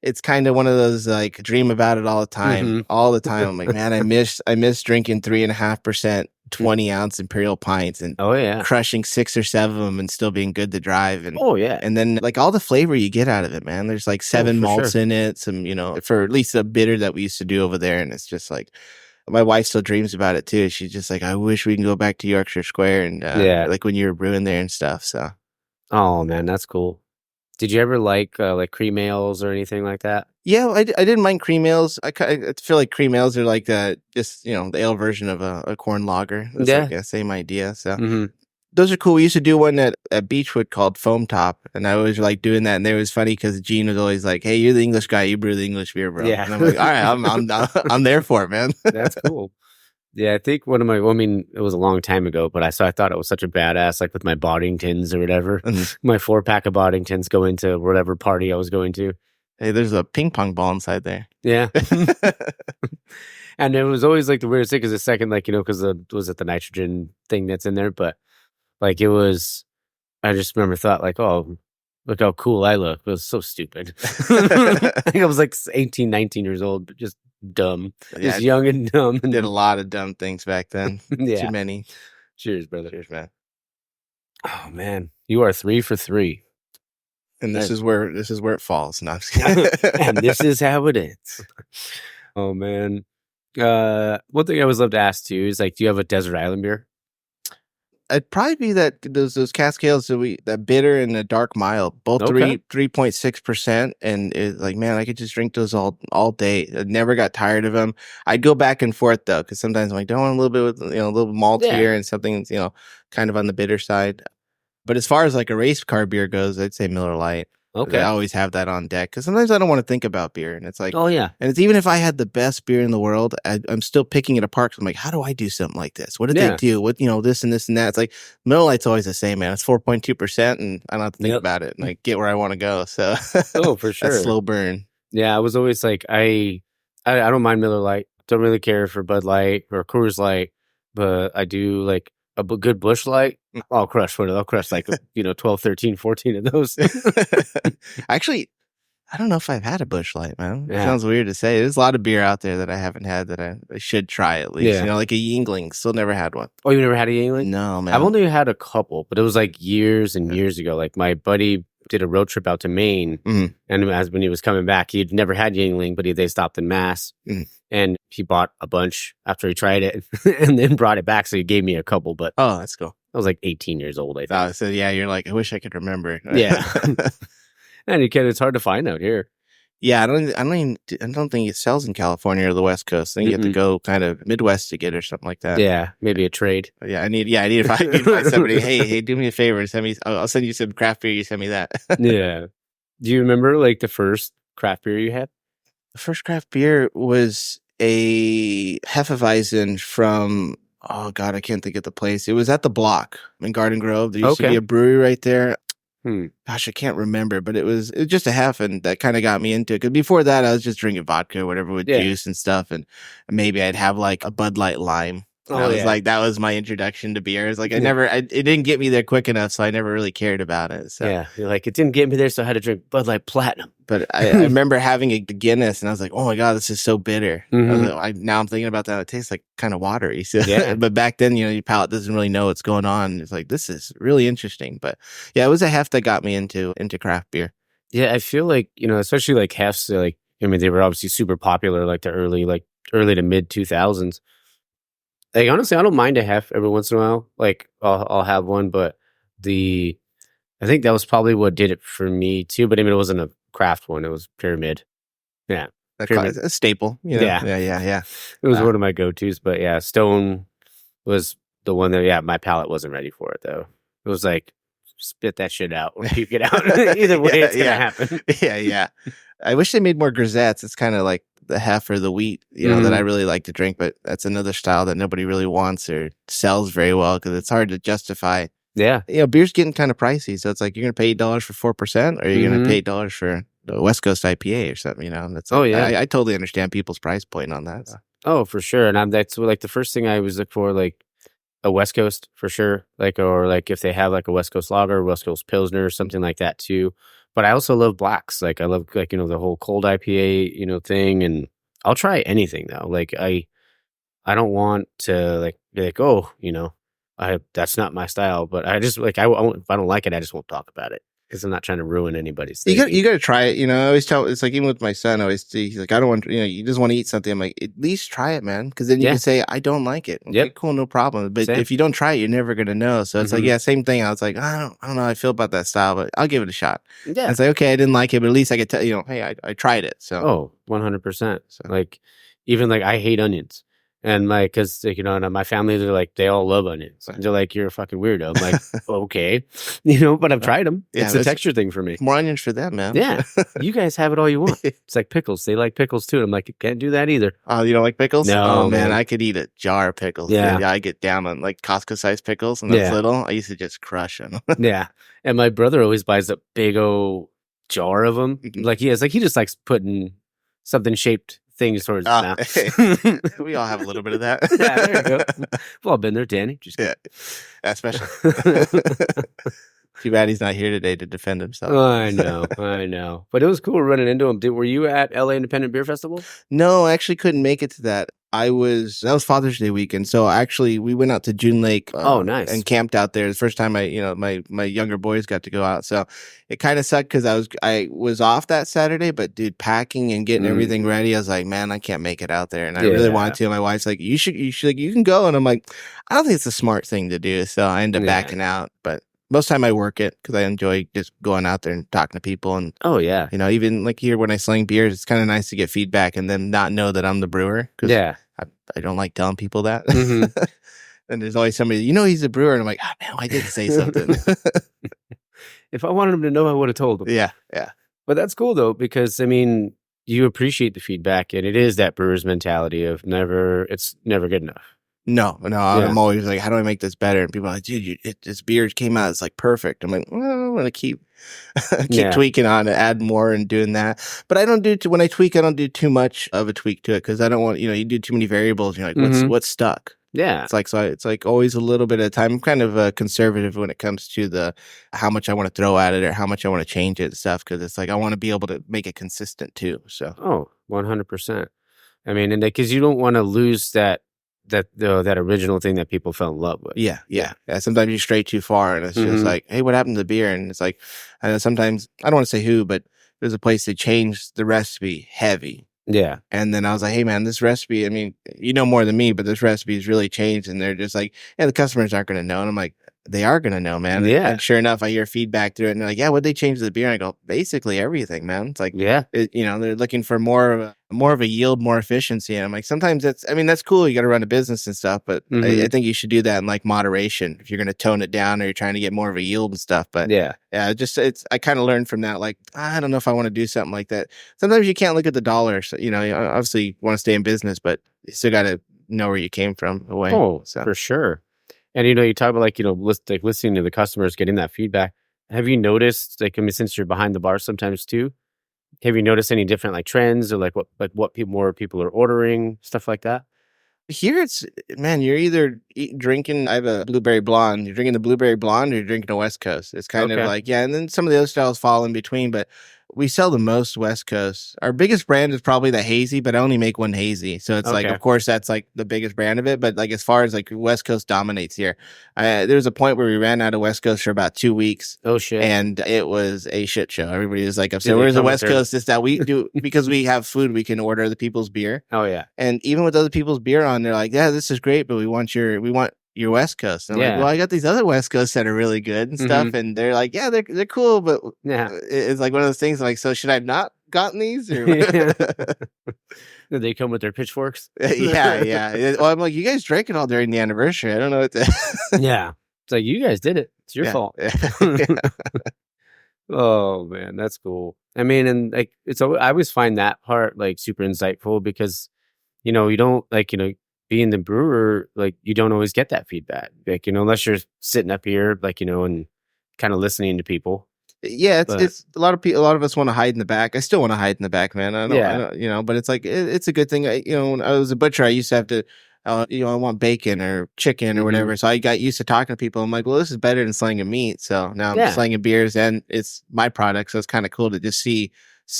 it's kind of one of those like dream about it all the time. I'm like, man, I miss drinking 3.5% 20-ounce imperial pints and crushing 6 or 7 of them and still being good to drive. And and then like all the flavor you get out of it, man. There's like 7 malts in it, some for at least a bitter that we used to do over there, and it's just like. My wife still dreams about it too. She's just like, I wish we can go back to Yorkshire Square and like when you were brewing there and stuff. So, oh man, that's cool. Did you ever like cream ales or anything like that? Yeah, I didn't mind cream ales. I feel like cream ales are like just the ale version of a corn lager. It's like the same idea. So those are cool. We used to do one at Beechwood called Foam Top, and I always like doing that. And it was funny because Gene was always like, "Hey, you're the English guy. You brew the English beer, bro." Yeah. And I'm like, "All right, I'm there for it, man." That's cool. Yeah, I think it was a long time ago, but I thought it was such a badass, like with my Boddingtons or whatever. My 4-pack of Boddingtons go into whatever party I was going to. Hey, there's a ping pong ball inside there. Yeah. And it was always like the weirdest thing because the second, because was it the nitrogen thing that's in there? But like it was, I just thought like, oh, look how cool I look. It was so stupid. I think I was like 18, 19 years old, but just dumb. Just young and dumb. And did a lot of dumb things back then. Yeah. Too many. Cheers, brother. Cheers, man. Oh man, you are 3 for 3. And this is where it falls. No, I'm just kidding. And this is how it is. Oh man. One thing I always love to ask too is like, do you have a desert island beer? It'd probably be those Cascades that bitter and the dark mild, both 3.6%, and it's like, man, I could just drink those all day. I never got tired of them. I'd go back and forth though, because sometimes I'm like, don't want a little bit with a little maltier and something kind of on the bitter side. But as far as like a race car beer goes, I'd say Miller Lite. Okay, I always have that on deck because sometimes I don't want to think about beer, and it's like, oh yeah, and it's even if I had the best beer in the world, I'm still picking it apart. Cause I'm like, how do I do something like this? What did they do? What this and this and that? It's like Miller Lite's always the same, man. It's 4.2%, and I don't have to think about it, and I get where I want to go. So, oh for sure, that's slow burn. Yeah, I was always like, I don't mind Miller Lite. Don't really care for Bud Light or Coors Light, but I do like a good Busch Light. I'll crush one. I'll crush like 12, 13, 14 of those. Actually, I don't know if I've had a Busch Light, man. It sounds weird to say. There's a lot of beer out there that I haven't had that I should try at least. Like a Yingling. Still never had one. Oh, you never had a Yingling? No, man. I've only had a couple, but it was like years and years ago. Like my buddy did a road trip out to Maine, and when he was coming back, he'd never had Yingling, but they stopped in Mass, and he bought a bunch after he tried it, and then brought it back. So he gave me a couple. But oh, that's cool. I was like 18 years old, I think. So yeah, you're like, I wish I could remember. Yeah, and it's hard to find out here. Yeah, I don't think it sells in California or the West Coast. I think you have to go kind of Midwest to get it or something like that. Yeah, maybe a trade. Yeah, I need to find somebody. Hey, do me a favor. I'll send you some craft beer. You send me that. Yeah. Do you remember like the first craft beer you had? The first craft beer was a Hefeweizen from, oh God, I can't think of the place. It was at the Block in Garden Grove. There used to be a brewery right there. Gosh, I can't remember, but it was just a half, and that kind of got me into it. Because before that, I was just drinking vodka or whatever with juice and stuff, and maybe I'd have like a Bud Light Lime. Like, that was my introduction to beer. It's like it didn't get me there quick enough, so I never really cared about it. So yeah, you're like, it didn't get me there, so I had to drink Bud Light Platinum. But I remember having a Guinness, and I was like, oh my God, this is so bitter. Now I'm thinking about that. It tastes like kind of watery. So, but back then, your palate doesn't really know what's going on. It's like, this is really interesting. But yeah, it was a hef that got me into craft beer. Yeah, I feel like, especially like hefs, like, they were obviously super popular, like the early to mid 2000s. Like, honestly, I don't mind a hef every once in a while. Like, I'll have one, but I think that was probably what did it for me too. But it wasn't a craft one; it was Pyramid. Yeah, Pyramid. A staple. Yeah. It was one of my go-tos. But yeah, Stone was the one that my palate wasn't ready for it though. It was like, spit that shit out or puke it out. Either way, it's gonna happen. Yeah. I wish they made more grisettes. It's kind of like the hef or the wheat, that I really like to drink, but that's another style that nobody really wants or sells very well because it's hard to justify. Yeah. Beer's getting kind of pricey. So it's like, you're going to pay $8 for 4%, or you're going to pay $8 for the West Coast IPA or something, That's I totally understand people's price point on that. So. Oh, for sure. And that's like the first thing I was looking for, like a West Coast for sure. Like, or like if they have like a West Coast lager, West Coast Pilsner or something like that too. But I also love blacks. Like I love the whole cold IPA, thing. And I'll try anything though. Like I don't want to like be like, oh, that's not my style. But I just like, if I don't like it, I just won't talk about it because I'm not trying to ruin anybody's thing. You got to try it. I always tell, it's like even with my son, he's like, I don't want, you just want to eat something. I'm like, at least try it, man. Because then you can say, I don't like it. Okay, cool, no problem. But if you don't try it, you're never going to know. So it's like, same thing. I was like, I don't know how I feel about that style, but I'll give it a shot. Yeah. It's like, okay, I didn't like it, but at least I could tell, hey, I tried it. So 100%. So. Like, even like, I hate onions. And like, cause like, my family, they're like, they all love onions. They're like, you're a fucking weirdo. I'm like, okay, but I've tried them. It's a texture thing for me. More onions for them, man. Yeah. You guys have it all you want. It's like pickles. They like pickles too. I'm like, can't do that either. Oh, you don't like pickles? No. Oh man, I could eat a jar of pickles. Yeah. I get down on like Costco sized pickles and that's little. I used to just crush them. Yeah. And my brother always buys a big old jar of them. Like he just likes putting something shaped things towards his mouth. We all have a little bit of that. Yeah, there you go. We've all been there, Danny. Especially. Too bad he's not here today to defend himself. I know. But it was cool running into him. Were you at LA Independent Beer Festival? No, I actually couldn't make it to that. that was Father's Day weekend. So actually we went out to June Lake. Nice. And camped out there. The first time my younger boys got to go out. So it kind of sucked because I was off that Saturday, but dude, packing and getting everything ready, I was like, man, I can't make it out there. And I really wanted to. And my wife's like, you should, like, you can go. And I'm like, I don't think it's a smart thing to do. So I end up backing out. But most of the time I work it because I enjoy just going out there and talking to people. And even like here when I sling beers, it's kind of nice to get feedback and then not know that I'm the brewer. Cause I don't like telling people that. Mm-hmm. And there's always somebody, he's a brewer. And I'm like, oh, man, I did say something. If I wanted him to know, I would have told him. Yeah. But that's cool, though, because, I mean, you appreciate the feedback. And it is that brewer's mentality of it's never good enough. No. I'm always like, how do I make this better? And people are like, dude, this beer came out. It's like perfect. I'm like, well, I'm going to keep tweaking on it, add more and doing that. But I don't when I tweak, I don't do too much of a tweak to it because I don't want, you do too many variables. You're like, what's stuck? Yeah. It's like always a little bit of time. I'm kind of conservative when it comes to how much I want to throw at it or how much I want to change it and stuff. Cause it's like, I want to be able to make it consistent too. So. 100%. I mean, and because you don't want to lose that original thing that people fell in love with. Yeah. Sometimes you stray too far and it's just like, hey, what happened to the beer? And it's like, I know sometimes, I don't want to say who, but there's a place that changed the recipe heavy. Yeah. And then I was like, hey, man, this recipe, I mean, you know more than me, but this recipe has really changed. And they're just like, yeah, the customers aren't going to know. And I'm like, they are going to know, man. Yeah. And sure enough, I hear feedback through it. And they're like, yeah, what'd they change to the beer? And I go, basically everything, man. It's like, they're looking for more of a yield, more efficiency. And I'm like, sometimes that's cool. You got to run a business and stuff. But I think you should do that in like moderation if you're going to tone it down or you're trying to get more of a yield and stuff. But I kind of learned from that. Like, I don't know if I want to do something like that. Sometimes you can't look at the dollar. So, you obviously you want to stay in business, but you still got to know where you came from away. Oh, for sure. And, you talk about listening to the customers, getting that feedback. Have you noticed, since you're behind the bar sometimes too, have you noticed any different trends or what more people are ordering, stuff like that? Here it's, man, you're either drinking, I have a blueberry blonde, you're drinking the blueberry blonde or you're drinking a West Coast. It's kind of like, and then some of the other styles fall in between, but we sell the most West Coast. Our biggest brand is probably the hazy, but I only make one hazy. So it's like, of course, that's like the biggest brand of it. But like, as far as like West Coast dominates here, there was a point where we ran out of West Coast for about 2 weeks. Oh, shit. And it was a shit show. Everybody was like, upset. Where's the West Coast? It's that we do, because we have food, we can order other people's beer. Oh, yeah. And even with other people's beer on, they're like, yeah, this is great, but we want your West Coast. And I'm like, well, I got these other West Coasts that are really good and stuff. And they're like, yeah, they're cool, but it's like one of those things like, so should I have not gotten these? Or Did they come with their pitchforks? Yeah. Well, I'm like, you guys drank it all during the anniversary. I don't know what to... Yeah. It's like, you guys did it. It's your fault. Oh, man, that's cool. I mean, and I always find that part super insightful because, you don't being the brewer, you don't always get that feedback, unless you're sitting up here, and kind of listening to people. Yeah, it's a lot of us want to hide in the back. I still want to hide in the back, man. I don't, but it's like, it's a good thing. When I was a butcher, I used to have to, I want bacon or chicken or whatever. So I got used to talking to people. I'm like, well, this is better than slanging meat. So now I'm slanging beers and it's my product. So it's kind of cool to just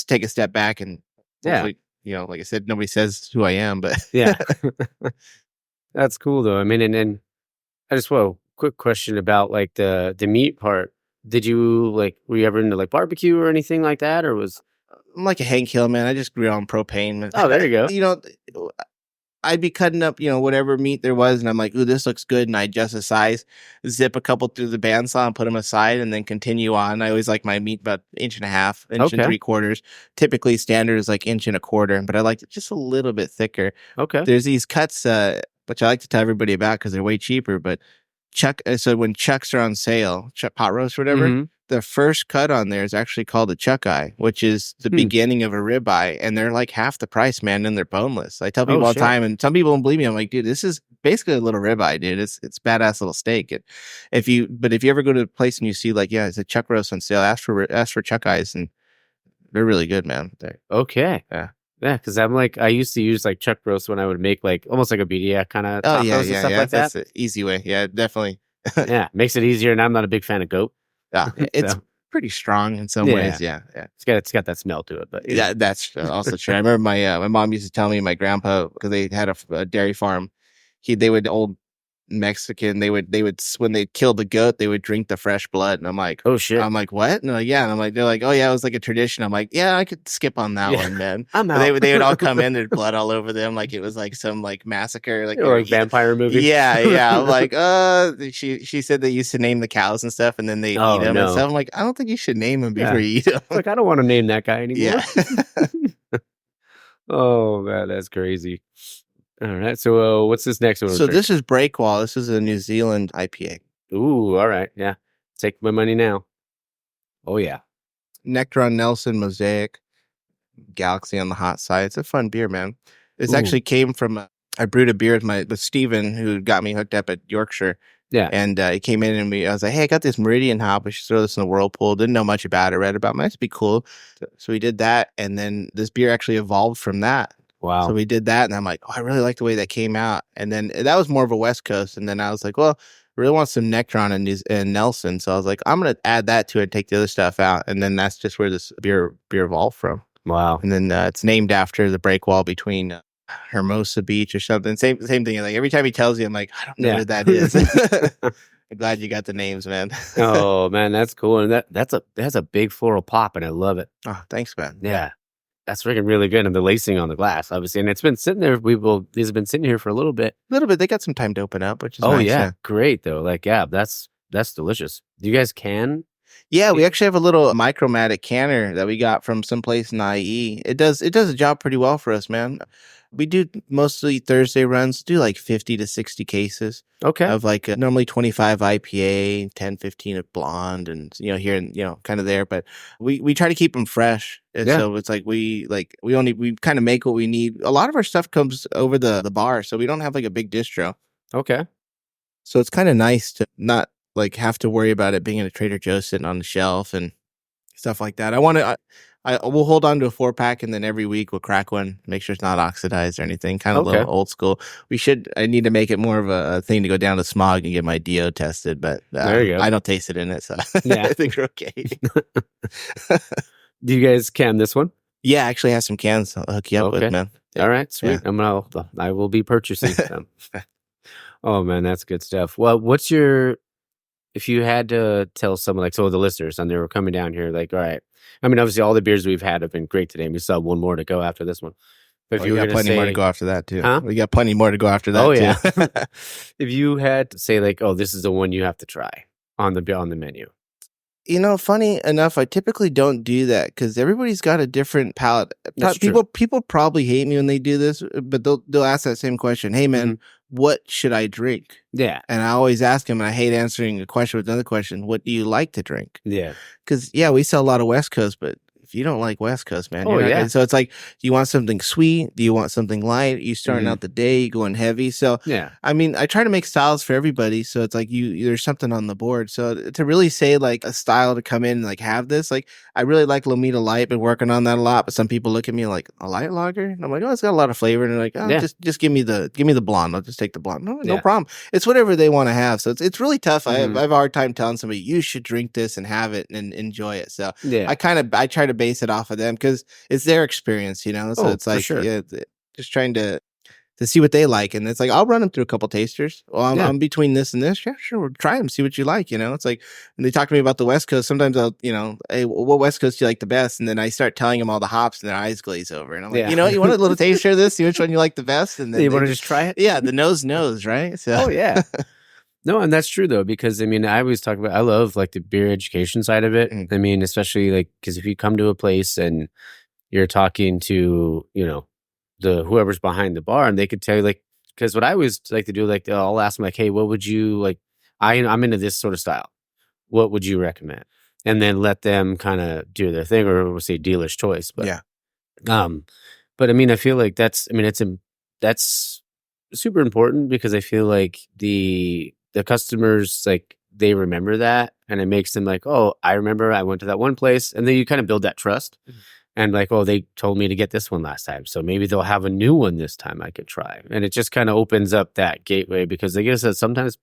take a step back and hopefully, like I said, nobody says who I am, but that's cool though. I mean, and I just want a quick question about the meat part. Did you were you ever into barbecue or anything like that, or was? I'm like a Hank Hill, man. I just grill on propane. Oh, there you go. I'd be cutting up, whatever meat there was, and I'm like, ooh, this looks good, and I adjust the size, zip a couple through the bandsaw and put them aside, and then continue on. I always like my meat about 1.5 inches, 1.75 inches. Typically, standard is 1.25 inches, but I like it just a little bit thicker. Okay. There's these cuts, which I like to tell everybody about because they're way cheaper, but so when chucks are on sale, pot roast or whatever, the first cut on there is actually called a chuck eye, which is the beginning of a rib eye, and they're like half the price, man, and they're boneless. I tell people all the time, and some people don't believe me. I'm like, dude, this is basically a little rib eye, dude. It's badass little steak. If you ever go to a place and you see it's a chuck roast on sale, ask for chuck eyes, and they're really good, man. Okay. Yeah, because I'm I used to use chuck roast when I would make almost like a BDA kind of top roast and stuff like that. That's the easy way. Yeah, definitely. Yeah, makes it easier, and I'm not a big fan of goat. Yeah, it's pretty strong in some ways. Yeah. It's got that smell to it, but yeah, that's also true. I remember my mom used to tell me, my grandpa, because they had a dairy farm, they would old Mexican, they would when they killed the goat, they would drink the fresh blood, and I'm like, oh shit, I'm like, what? And they're like, yeah, and I'm like, they're like, oh yeah, it was like a tradition. I'm like, yeah, I could skip on that one, man. I'm out. They would all come in, there's blood all over them, like it was like some like massacre, like or like vampire movie. Yeah. I'm like, she said they used to name the cows and stuff, and then they eat them and stuff. I'm like, I don't think you should name them before you eat them. Like, I don't want to name that guy anymore. Yeah. Oh man, that's crazy. All right. So what's this next one? So this is Breakwall. This is a New Zealand IPA. Ooh, all right. Yeah. Take my money now. Oh, yeah. Nectar on Nelson, Mosaic, Galaxy on the hot side. It's a fun beer, man. This actually came from, I brewed a beer with Steven, who got me hooked up at Yorkshire. Yeah. And he came in and I was like, hey, I got this Meridian hop. We should throw this in the whirlpool. Didn't know much about it. Read about it. Might be cool. So we did that. And then this beer actually evolved from that. Wow. So we did that, and I'm like, oh, I really like the way that came out. And then that was more of a West Coast. And then I was like, well, I really want some Nectar on and Nelson. So I was like, I'm going to add that to it and take the other stuff out. And then that's just where this beer evolved from. Wow. And then it's named after the breakwall between Hermosa Beach or something. Same thing. Like every time he tells you, I'm like, I don't know where that is. I'm glad you got the names, man. Oh, man, that's cool. And that's a big floral pop, and I love it. Oh, thanks, man. Yeah. That's freaking really good. And the lacing on the glass, obviously. And it's been sitting there. These have been sitting here for a little bit. They got some time to open up, which is nice. Yeah. Great, though. Like, yeah, that's delicious. Do you guys can? Yeah, we actually have a little Micromatic canner that we got from someplace in IE. It does a job pretty well for us, man. We do mostly Thursday runs, do like 50 to 60 cases. Okay. Of like normally 25 IPA, 10, 15 of blonde, and here and kind of there. But we try to keep them fresh. And so it's like we kind of make what we need. A lot of our stuff comes over the bar, so we don't have like a big distro. Okay. So it's kind of nice to not like have to worry about it being in a Trader Joe's sitting on the shelf and stuff like that. We'll hold on to a 4-pack, and then every week we'll crack one, make sure it's not oxidized or anything. Kind of a little old school. I need to make it more of a thing to go down to Smog and get my DO tested, but there you go. I don't taste it in it, so I think we're okay. Do you guys can this one? Yeah, I actually have some cans I'll hook you up with, man. All right, sweet. Yeah. I will be purchasing them. Oh man, that's good stuff. Well, if you had to tell someone, like, so the listeners, and they were coming down here, like, all right, I mean, obviously all the beers we've had have been great today, and we still have one more to go after this one. But if you got plenty more to go after that too. Huh? We got plenty more to go after that too. Yeah. If you had to say, like, oh, this is the one you have to try on the menu. Funny enough, I typically don't do that because everybody's got a different palate. People probably hate me when they do this, but they'll ask that same question. Hey, man, what should I drink? Yeah. And I always ask them, and I hate answering a question with another question. What do you like to drink? Yeah. Because, we sell a lot of West Coast, but if you don't like West Coast, man. So it's like, do you want something sweet? Do you want something light? You starting out the day, going heavy? So, I mean, I try to make styles for everybody. So it's like there's something on the board. So to really say like a style to come in and like have this, like I really like Lomita Light, been working on that a lot. But some people look at me like, a light lager? And I'm like, oh, it's got a lot of flavor. And they're like, oh, just give me the blonde. I'll just take the blonde. No problem. It's whatever they want to have. So it's really tough. I have a hard time telling somebody you should drink this and have it and enjoy it. So I try to base it off of them because it's their experience, so it's like just trying to see what they like. And it's like, I'll run them through a couple tasters. Well, I'm between this and this. Yeah, sure. We'll try them, see what you like. It's like when they talk to me about the West Coast, sometimes I'll, hey, what West Coast do you like the best? And then I start telling them all the hops and their eyes glaze over. And I'm like, you want a little taster of this? See which one you like the best? And then you want to just try it? Yeah. The nose knows, right? So. Oh, yeah. No, and that's true though, because I mean, I always talk about, I love like the beer education side of it. I mean, especially like, because if you come to a place and you're talking to, the whoever's behind the bar, and they could tell you, like, because what I always like to do, like, I'll ask them like, hey, what would you like? I'm into this sort of style. What would you recommend? And then let them kind of do their thing, or we'll say dealer's choice. But but I mean, I feel like that's super important because I feel like the customers, like, they remember that, and it makes them like, oh, I remember I went to that one place, and then you kind of build that trust. And like, oh, they told me to get this one last time, so maybe they'll have a new one this time I could try. And it just kind of opens up that gateway, because like I said, sometimes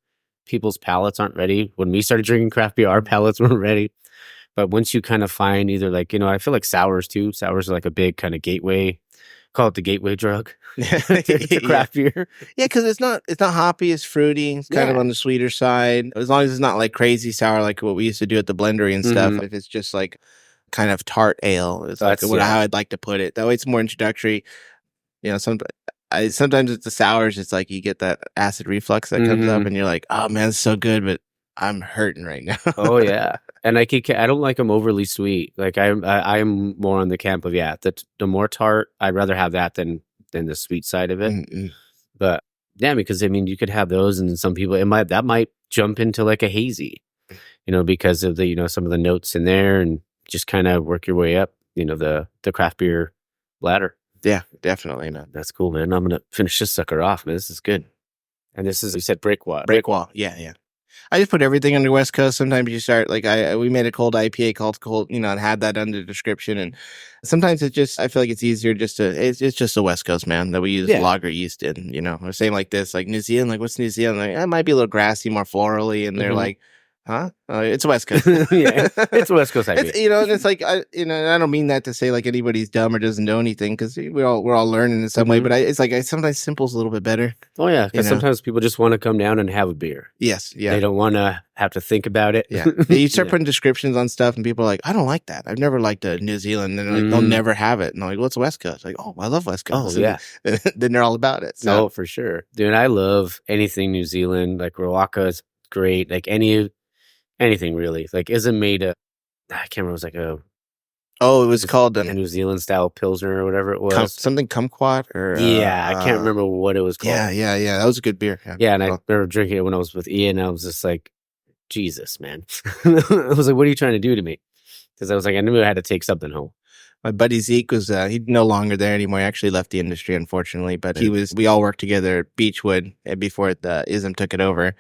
people's palates aren't ready. When we started drinking craft beer, our palates weren't ready. But once you kind of find either like, I feel like sours too. Sours are like a big kind of gateway. Call it the gateway drug to craft beer. Yeah, because it's not hoppy, it's fruity, it's kind of on the sweeter side. As long as it's not like crazy sour like what we used to do at the blendery and stuff. If it's just like kind of tart ale, it's like how I'd like to put it. That way it's more introductory. Sometimes it's the sours, it's like you get that acid reflux that comes up and you're like, oh man, it's so good, but I'm hurting right now. Oh yeah. And I don't like them overly sweet. Like I'm more on the camp of the more tart, I'd rather have that than the sweet side of it. But yeah, because you could have those, and some people that might jump into like a hazy, because of the some of the notes in there, and just kind of work your way up, the craft beer ladder. Yeah, definitely, man. That's cool, man. I'm gonna finish this sucker off, man. This is good. And this is, you said Breakwall. Breakwall, yeah. I just put everything on the West Coast. Sometimes you start like we made a cold IPA called Cold, and had that under the description. And sometimes it's just, I feel like it's easier just to, it's just the West Coast, man, that we use lager yeast in. Or same like this, like New Zealand, like what's New Zealand? Like it might be a little grassy, more florally, and they're like, huh? It's West Coast. Yeah, it's West Coast IPA. And it's like I don't mean that to say like anybody's dumb or doesn't know anything, because we're all learning in some way. But it's like sometimes simple's a little bit better. Oh yeah, because sometimes people just want to come down and have a beer. Yes, yeah. They don't want to have to think about it. Yeah, you start putting descriptions on stuff, and people are like, I don't like that. I've never liked New Zealand, and like, they'll never have it. And I'm like, what's West Coast? Like, oh, I love West Coast. Oh yeah. Then they're all about it. So. No, for sure, dude. I love anything New Zealand. Like Rawaka is great. Like anything really, like isn't made I can't remember, it was like it was called a New Zealand style Pilsner or whatever it was. Something kumquat or I can't remember what it was called. Yeah. That was a good beer. Yeah, and I remember drinking it when I was with Ian. I was just like, Jesus, man. I was like, what are you trying to do to me? Because I was like, I knew I had to take something home. My buddy Zeke was he's no longer there anymore. He actually left the industry, unfortunately. But we all worked together at Beechwood before the ISM took it over.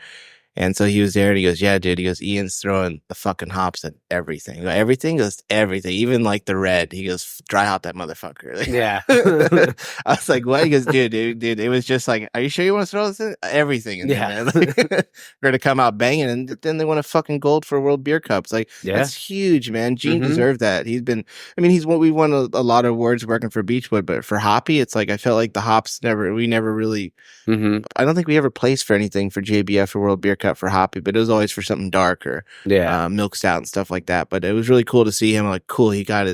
And so he was there, and he goes, yeah, dude. He goes, Ian's throwing the fucking hops at everything. Everything goes, everything, even like the red. He goes, dry hop that motherfucker. Yeah. I was like, what? He goes, dude. It was just like, are you sure you want to throw this in? Everything in there, man. Like, we're going to come out banging, and then they want a fucking gold for World Beer Cups. Like, that's huge, man. Gene deserved that. We won a lot of awards working for Beechwood, but for hoppy, it's like, I felt like the hops we never really, I don't think we ever placed for anything for JBF or World Beer Cup for hoppy, but it was always for something dark or milk stout and stuff like that. But it was really cool to see him. Like, cool, he got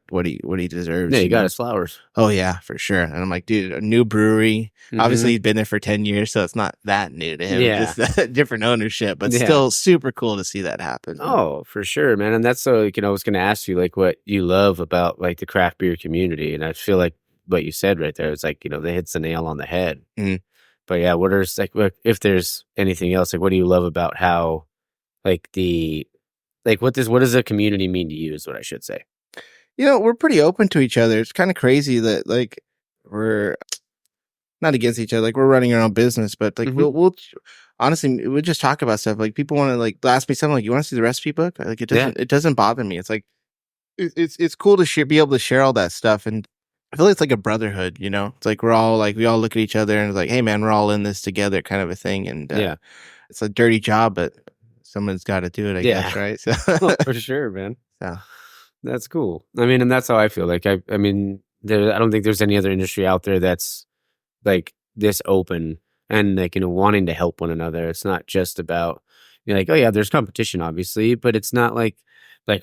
what he deserves. Yeah, he got his flowers. Oh yeah, for sure. And I'm like, dude, a new brewery. Obviously, he's been there for 10 years, so it's not that new to him. Yeah, just different ownership, but still super cool to see that happen. Oh, for sure, man. And that's so I was going to ask you like what you love about like the craft beer community, and I feel like what you said right there is like they hit the nail on the head. But yeah, what are like if there's anything else, like what do you love about how like what does a community mean to you is what I should say. We're pretty open to each other. It's kind of crazy that like we're not against each other. Like we're running our own business, but like we'll honestly we'll just talk about stuff. Like people want to like ask me something like, you want to see the recipe book? Like it doesn't bother me. It's like it's cool to be able to share all that stuff. And I feel like it's like a brotherhood, It's like we all look at each other and it's like, hey man, we're all in this together, kind of a thing. And it's a dirty job, but someone's got to do it, I guess, right? So for sure, man. So that's cool. And that's how I feel. Like I don't think there's any other industry out there that's like this open and like wanting to help one another. It's not just about like, oh yeah, there's competition obviously, but it's not like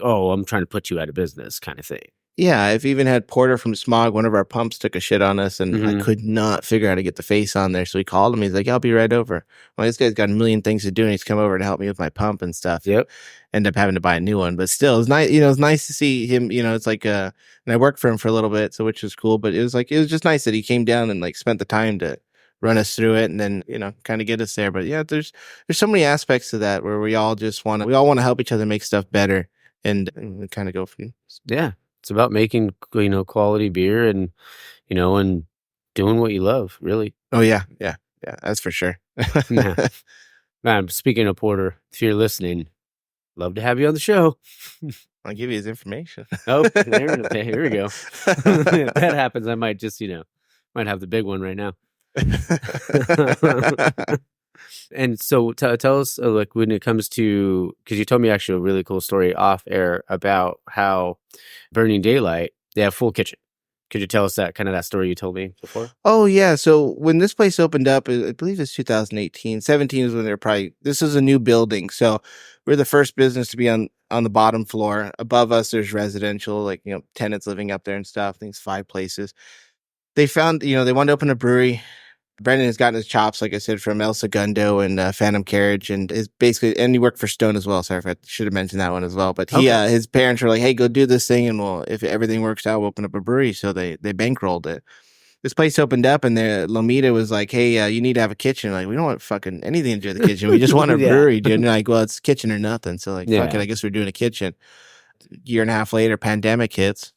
oh, I'm trying to put you out of business kind of thing. Yeah, I've even had Porter from Smog. One of our pumps took a shit on us, and I could not figure out how to get the face on there. So we called him. He's like, I'll be right over. Well, this guy's got a million things to do, and he's come over to help me with my pump and stuff. Yep. End up having to buy a new one, but still, it's nice. It's nice to see him. It's like, and I worked for him for a little bit, so which was cool. But it was just nice that he came down and like spent the time to run us through it, and then kind of get us there. But yeah, there's so many aspects to that where we all want to help each other make stuff better, and kind of go from It's about making, quality beer and, and doing what you love, really. Oh, yeah. Yeah. Yeah. That's for sure. Yeah. Man, speaking of Porter, if you're listening, love to have you on the show. I'll give you his information. Oh, here we go. If that happens, I might just, might have the big one right now. And so tell us, like, when it comes to, because you told me actually a really cool story off air about how Burning Daylight, they have full kitchen. Could you tell us that story you told me before? Oh, yeah. So when this place opened up, I believe it's 2018. 17 is when this is a new building. So we're the first business to be on the bottom floor. Above us, there's residential, like, tenants living up there and stuff. I think it's 5 places. They found, they wanted to open a brewery. Brendan has gotten his chops, like I said, from El Segundo and Phantom Carriage, and and he worked for Stone as well. Sorry, I should have mentioned that one as well. But his parents were like, "Hey, go do this thing, and if everything works out, we'll open up a brewery." So they bankrolled it. This place opened up, and Lomita was like, "Hey, you need to have a kitchen." Like, we don't want fucking anything to do with the kitchen. We just want a brewery, dude. And like, well, it's kitchen or nothing. So like, fuck it, I guess we're doing a kitchen. Year and a half later, pandemic hits.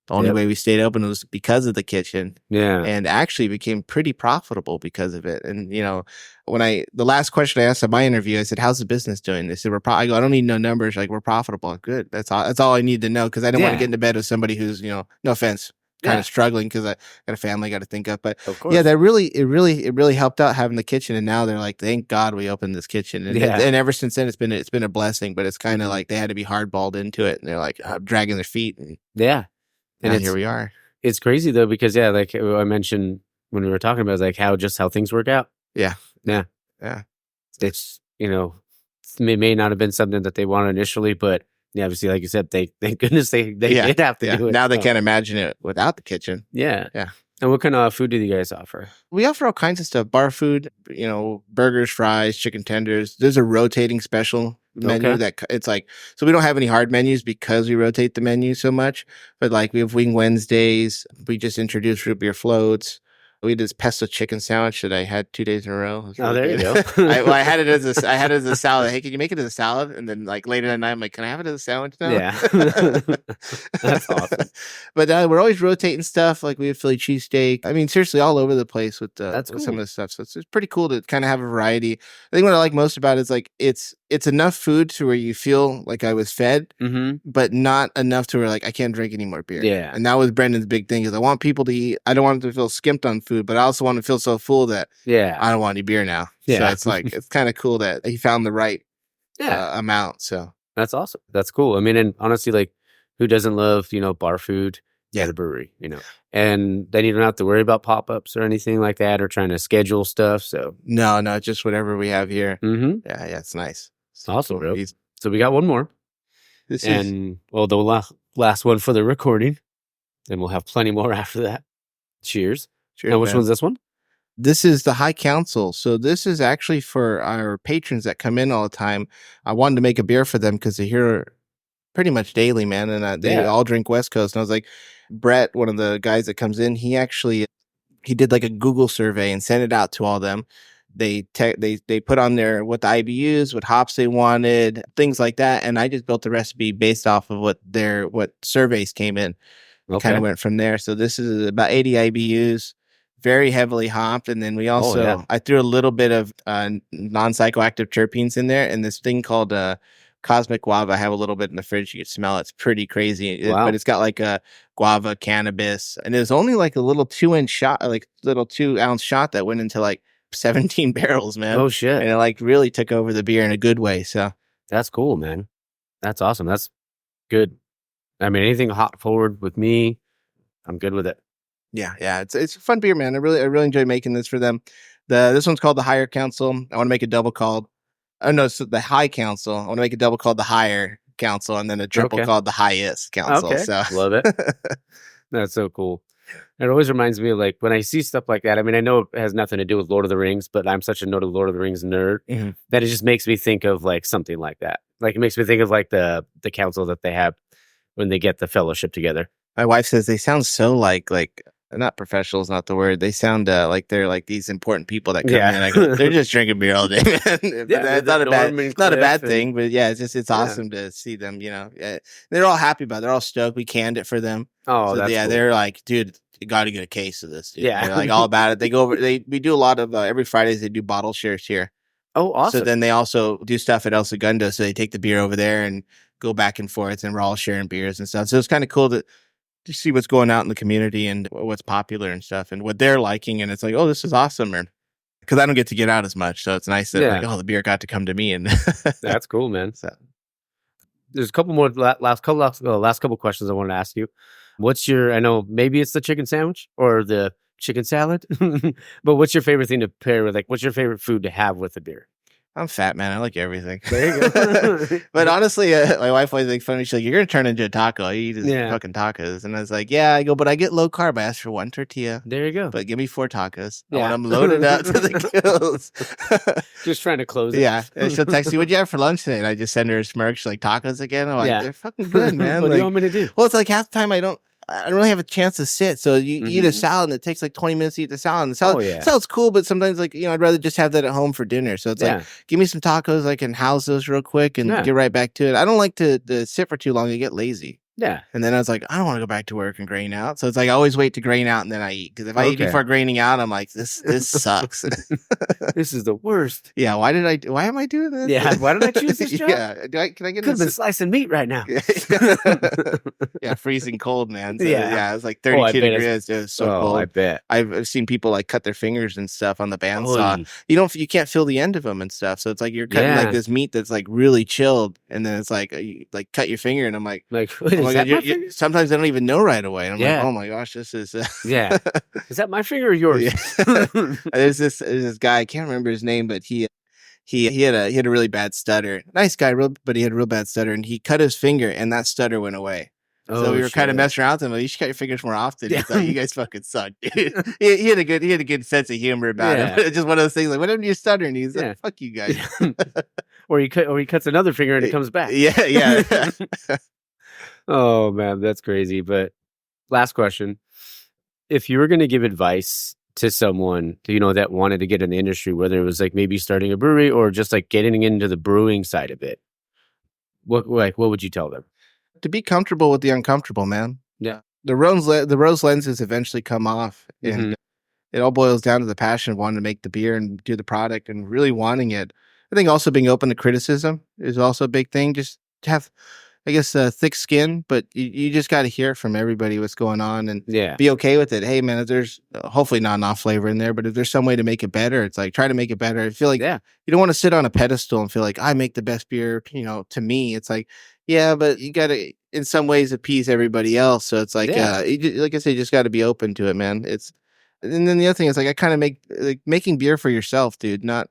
The only way we stayed open was because of the kitchen. Yeah. And actually became pretty profitable because of it. And, the last question I asked in my interview, I said, "How's the business doing?" They said, I go, "I don't need no numbers. Like, we're profitable." Good. That's all I need to know. Cause I didn't want to get into bed with somebody who's, no offense, kind of struggling because I got a family I got to think of. But of course. Yeah, it really helped out having the kitchen. And now they're like, thank God we opened this kitchen. And, and ever since then, it's been a blessing, but it's kind of like they had to be hardballed into it. And they're like dragging their feet. And and here we are. It's crazy though, because like I mentioned when we were talking about, like how things work out. Yeah. It's it may not have been something that they wanted initially, but obviously, like you said, thank goodness they did have to do it. Now they can't imagine it without the kitchen. Yeah. And what kind of food do you guys offer? We offer all kinds of stuff. Bar food, burgers, fries, chicken tenders. There's a rotating special menu that it's like, so we don't have any hard menus because we rotate the menu so much. But like we have Wing Wednesdays. We just introduced root beer floats. We did this pesto chicken sandwich that I had 2 days in a row. Oh, there you go. I had it as a salad. Hey, can you make it as a salad? And then like later that night, I'm like, can I have it as a sandwich now? Yeah. That's awesome. But we're always rotating stuff. Like we have Philly cheesesteak. I mean, seriously, all over the place with cool. Some of the stuff. So it's pretty cool to kind of have a variety. I think what I like most about it is like it's enough food to where you feel like I was fed, but not enough to where like I can't drink any more beer. Yeah. And that was Brendan's big thing is I want people to eat. I don't want them to feel skimped on food, but I also want to feel so full that I don't want any beer now. Yeah. So it's like it's kind of cool that he found the right amount. So that's awesome. That's cool. I mean, and honestly, like who doesn't love, bar food at a brewery, and then you don't have to worry about pop-ups or anything like that or trying to schedule stuff. So no, just whatever we have here. Mm-hmm. Yeah, it's nice. Awesome, bro. So we got one more. The last one for the recording. Then we'll have plenty more after that. Cheers. Now, which one's this one? This is the High Council. So this is actually for our patrons that come in all the time. I wanted to make a beer for them because they're here pretty much daily, man. And they all drink West Coast. And I was like, Brett, one of the guys that comes in, he did like a Google survey and sent it out to all of them. They put on there what the IBUs, what hops they wanted, things like that. And I just built the recipe based off of what surveys came in. Kind of went from there. So this is about 80 IBUs, very heavily hopped. And then we also, I threw a little bit of non-psychoactive terpenes in there and this thing called Cosmic Guava. I have a little bit in the fridge. You can smell it. It's pretty crazy. But it's got like a guava cannabis. And it was only like a little 2-inch shot, like little 2-ounce shot that went into like 17 barrels, man. Oh shit. And it like really took over the beer in a good way. So that's cool, man. That's awesome. That's good. I mean, anything hop forward with me, I'm good with it. Yeah. It's a fun beer, man. I really enjoy making this for them. This one's called the Higher Council. I want to make a double called. Oh no, so the High Council. I want to make a double called the Higher Council, and then a triple called the Highest Council. Okay. So love it. That's so cool. It always reminds me of like when I see stuff like that. I mean, I know it has nothing to do with Lord of the Rings, but I'm such a noted Lord of the Rings nerd that it just makes me think of like something like that. Like it makes me think of like the council that they have when they get the fellowship together. My wife says they sound so like not professional is not the word. They sound like they're like these important people that come in. I go, they're just drinking beer all day, man. It's not a bad thing, but yeah, it's awesome to see them. They're all happy about it. They're all stoked. We canned it for them. Oh, so, that's cool. They're like, dude, you got to get a case of this. Dude. Yeah, they're like all about it. They go over. We do a lot of every Fridays. They do bottle shares here. Oh, awesome. So then they also do stuff at El Segundo. So they take the beer over there and go back and forth, and we're all sharing beers and stuff. So it's kind of cool to see what's going out in the community and what's popular and stuff and what they're liking. And it's like, oh, this is awesome. Or because I don't get to get out as much. So it's nice that the beer got to come to me. And that's cool, man. So, there's a couple more last couple questions I wanted to ask you. I know maybe it's the chicken sandwich or the chicken salad, but what's your favorite thing to pair with? Like, what's your favorite food to have with a beer? I'm fat, man. I like everything. There you go. But honestly, my wife always makes fun of me. She's like, "You're gonna turn into a taco. I eat fucking tacos." And I was like, "Yeah." I go, "But I get low carb. I ask for 1 tortilla. There you go. But give me 4 tacos. I want them loaded up to the gills." Just trying to close it. Yeah. And she'll text me, "What'd you have for lunch today?" And I just send her a smirk. She's like, "Tacos again?" I'm like, "They're fucking good, man." What do you want me to do? Well, it's like half the time I don't really have a chance to sit. So you eat a salad and it takes like 20 minutes to eat the salad. And the salad's cool, but sometimes like, I'd rather just have that at home for dinner. So it's like, give me some tacos. I can house those real quick and get right back to it. I don't like to sit for too long. I get lazy. Yeah. And then I was like, I don't want to go back to work and grain out. So it's like I always wait to grain out and then I eat. Because if I eat before graining out, I'm like, this sucks. This is the worst. Yeah. Why am I doing this? Yeah. Why did I choose this job? Yeah. Can I get Could have been slicing meat right now. Yeah. Freezing cold, man. So, yeah. It's like 32 degrees. It was so cold. I bet. I've seen people like cut their fingers and stuff on the bandsaw. You can't feel the end of them and stuff. So it's like you're cutting like this meat that's like really chilled. And then it's like, you like cut your finger and I'm like, sometimes I don't even know right away. And I'm like, oh my gosh, this is yeah. Is that my finger or yours? Yeah. There's this guy, I can't remember his name, but he had a really bad stutter. Nice guy, but he had a real bad stutter, and he cut his finger, and that stutter went away. So we were kind of messing around with him. Like, you should cut your fingers more often. He's like, you guys fucking suck, dude. he had a good sense of humor about it. But it's just one of those things like, whenever you stutter, and he's like, fuck you guys. Or he cuts another finger and it comes back. Yeah. Oh man, that's crazy. But last question. If you were going to give advice to someone, that wanted to get in the industry, whether it was like maybe starting a brewery or just like getting into the brewing side of it, what would you tell them? To be comfortable with the uncomfortable, man. Yeah. The rose lenses eventually come off, and it all boils down to the passion of wanting to make the beer and do the product and really wanting it. I think also being open to criticism is also a big thing. Just to have, I guess, thick skin, but you just got to hear from everybody what's going on and be okay with it. Hey, man, if there's hopefully not enough flavor in there, but if there's some way to make it better, it's like try to make it better. I feel like you don't want to sit on a pedestal and feel like I make the best beer, to me. It's like, yeah, but you got to, in some ways, appease everybody else. So it's like, like I said, you just got to be open to it, man. And then the other thing is like I kind of make like making beer for yourself, dude. Not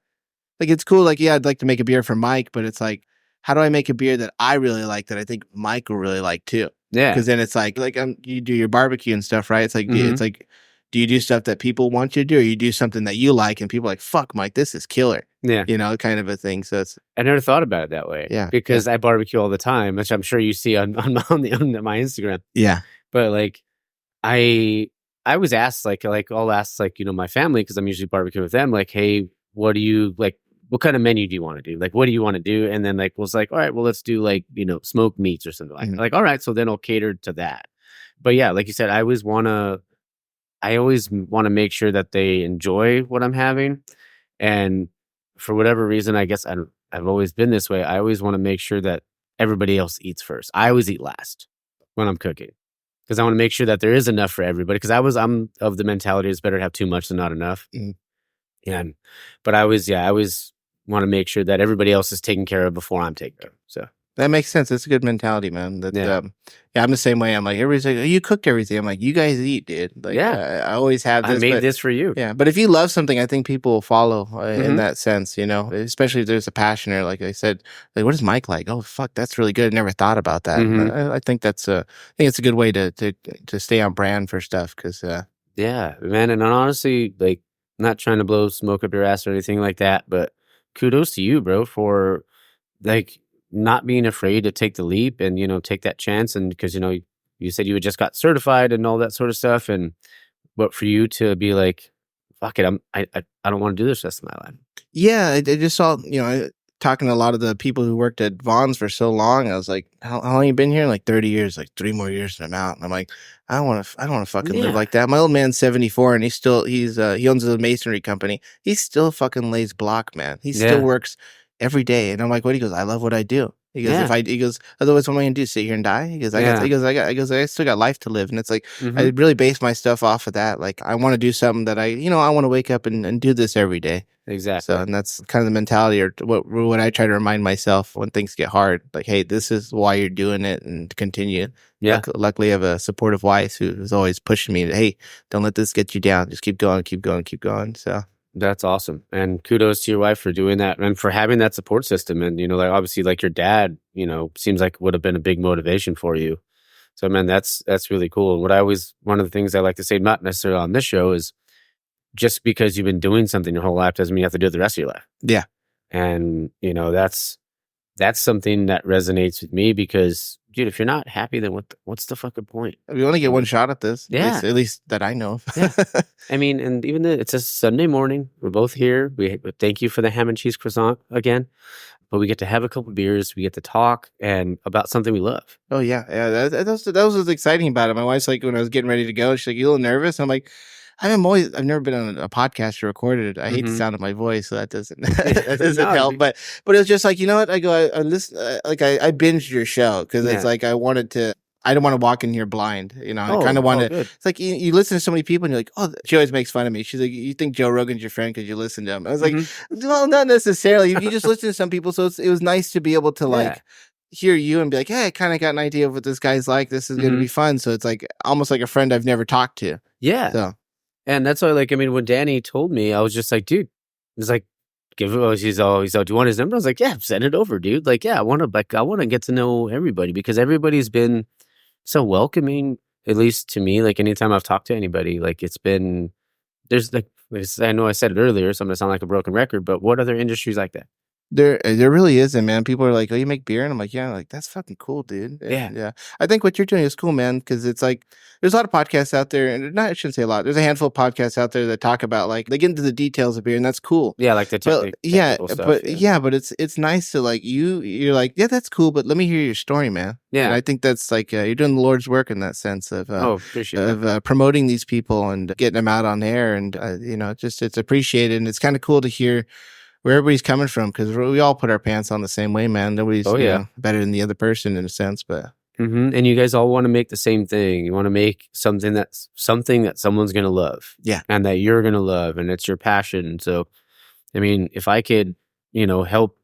like it's cool. Like, I'd like to make a beer for Mike, but it's like, how do I make a beer that I really like that I think Mike will really like too? Yeah. Because then it's like you do your barbecue and stuff, right? It's like, do you do stuff that people want you to do, or you do something that you like and people are like, fuck, Mike, this is killer. Yeah. Kind of a thing. So I never thought about it that way. Yeah. Because I barbecue all the time, which I'm sure you see on my Instagram. Yeah. But like, I was asked, like I'll ask my family, because I'm usually barbecuing with them, like, hey, what do you like? What kind of menu do you want to do? Like, what do you want to do? And then was like, all right, well, let's do like, smoked meats or something like that. Like, all right, so then I'll cater to that. But yeah, like you said, I always want to make sure that they enjoy what I'm having. And for whatever reason, I guess I've always been this way. I always want to make sure that everybody else eats first. I always eat last when I'm cooking, because I want to make sure that there is enough for everybody. Because I'm of the mentality it's better to have too much than not enough. But I always want to make sure that everybody else is taken care of before I'm taken care of. So that makes sense. It's a good mentality, man. I'm the same way. I'm like, everybody's like, oh, you cooked everything. I'm like, you guys eat, dude. Like, I always have this. I made this for you. Yeah, but if you love something, I think people will follow in that sense, especially if there's a passion, or like I said, like, what is Mike like? Oh, fuck, that's really good. I never thought about that. I think it's a good way to stay on brand for stuff. Because yeah, man. And honestly, like, not trying to blow smoke up your ass or anything like that, but kudos to you, bro, for like not being afraid to take the leap and, take that chance. And because, you said you had just got certified and all that sort of stuff. But for you to be like, fuck it, I don't want to do this rest of my life. Yeah. I just saw, talking to a lot of the people who worked at Vaughn's for so long. I was like, how long you been here? Like 30 years, like 3 more years and I'm out. And I'm like, I don't want to fucking live like that. My old man's 74 and he owns a masonry company. He still fucking lays block, man. He still works every day. And I'm like, what? He goes, I love what I do. He goes, he goes, otherwise what am I gonna do? Sit here and die? He goes, I still got life to live. And it's like, I really base my stuff off of that. Like I want to do something that I want to wake up and do this every day. Exactly. So, and that's kind of the mentality or what I try to remind myself when things get hard. Like, hey, this is why you're doing it, and continue. Yeah. Luckily, I have a supportive wife who's always pushing me to, hey, don't let this get you down. Just keep going, keep going, keep going. So that's awesome. And kudos to your wife for doing that and for having that support system. And, like obviously like your dad, seems like would have been a big motivation for you. So, man, that's really cool. And one of the things I like to say, not necessarily on this show, is just because you've been doing something your whole life doesn't mean you have to do it the rest of your life. Yeah. And, that's something that resonates with me because, dude, if you're not happy, then what's the fucking point? We only get one shot at this. Yeah. At least that I know of. Yeah. I mean, and even it's a Sunday morning. We're both here. We thank you for the ham and cheese croissant again. But we get to have a couple beers. We get to talk and about something we love. Oh, yeah. Yeah. That was what's exciting about it. My wife's like, when I was getting ready to go, she's like, you a little nervous? I'm like, I've never been on a podcast or recorded it. I hate the sound of my voice, so that doesn't help. But it was just like, you know what? I go, I I binged your show because it's like I don't want to walk in here blind. I kind of want to. It's like you listen to so many people and you're like, oh, she always makes fun of me. She's like, you think Joe Rogan's your friend because you listen to him. I was like, well, not necessarily. You just listen to some people, so it was nice to be able to hear you and be like, hey, I kind of got an idea of what this guy's like. This is going to be fun. So it's like almost like a friend I've never talked to. Yeah. So. And that's why, when Danny told me, I was just like, dude, he's like, he's all, do you want his number? I was like, yeah, send it over, dude. Like, yeah, I want to get to know everybody because everybody's been so welcoming, at least to me. Like, anytime I've talked to anybody, like, I know I said it earlier, so I'm going to sound like a broken record, but what other industries like that? There really isn't, man. People are like, oh, you make beer? And I'm like, yeah, like, that's fucking cool, dude. Yeah. I think what you're doing is cool, man, because it's like, there's a lot of podcasts out there, and I shouldn't say a lot. There's a handful of podcasts out there that talk about, like, they get into the details of beer, and that's cool. Yeah, like the technical stuff. But it's nice to, like, you're like, yeah, that's cool, but let me hear your story, man. Yeah. And I think that's, like, you're doing the Lord's work in that sense of promoting these people and getting them out on air, and, it's appreciated, and it's kind of cool to hear where everybody's coming from, because we all put our pants on the same way, man. Nobody's better than the other person in a sense, but and you guys all want to make the same thing. You want to make something that someone's gonna love, and that you're gonna love, and it's your passion. So, I mean, if I could, help